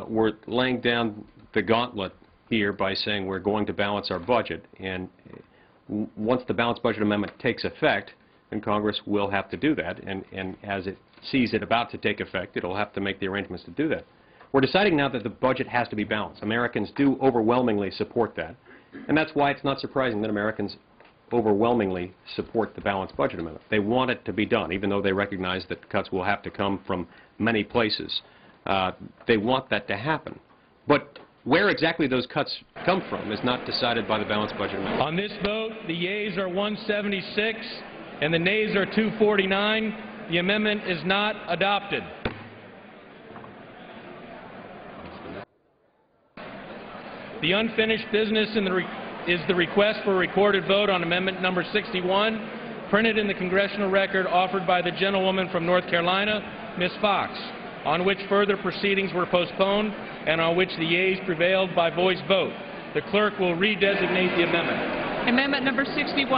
[SPEAKER 16] We're laying down the gauntlet here by saying we're going to balance our budget, and once the balanced budget amendment takes effect, then Congress will have to do that, and as it sees it about to take effect, it will have to make the arrangements to do that. We're deciding now that the budget has to be balanced. Americans do overwhelmingly support that, and that's why it's not surprising that Americans overwhelmingly support the balanced budget amendment. They want it to be done, even though they recognize that cuts will have to come from many places. They want that to happen. But where exactly those cuts come from is not decided by the balanced budget amendment.
[SPEAKER 24] On this vote, the yeas are 176 and the nays are 249. The amendment is not adopted. The unfinished business is the request for a recorded vote on amendment number 61, printed in the congressional record offered by the gentlewoman from North Carolina, Ms. Fox, on which further proceedings were postponed and on which the yeas prevailed by voice vote. The clerk will redesignate the amendment.
[SPEAKER 25] Amendment number 61.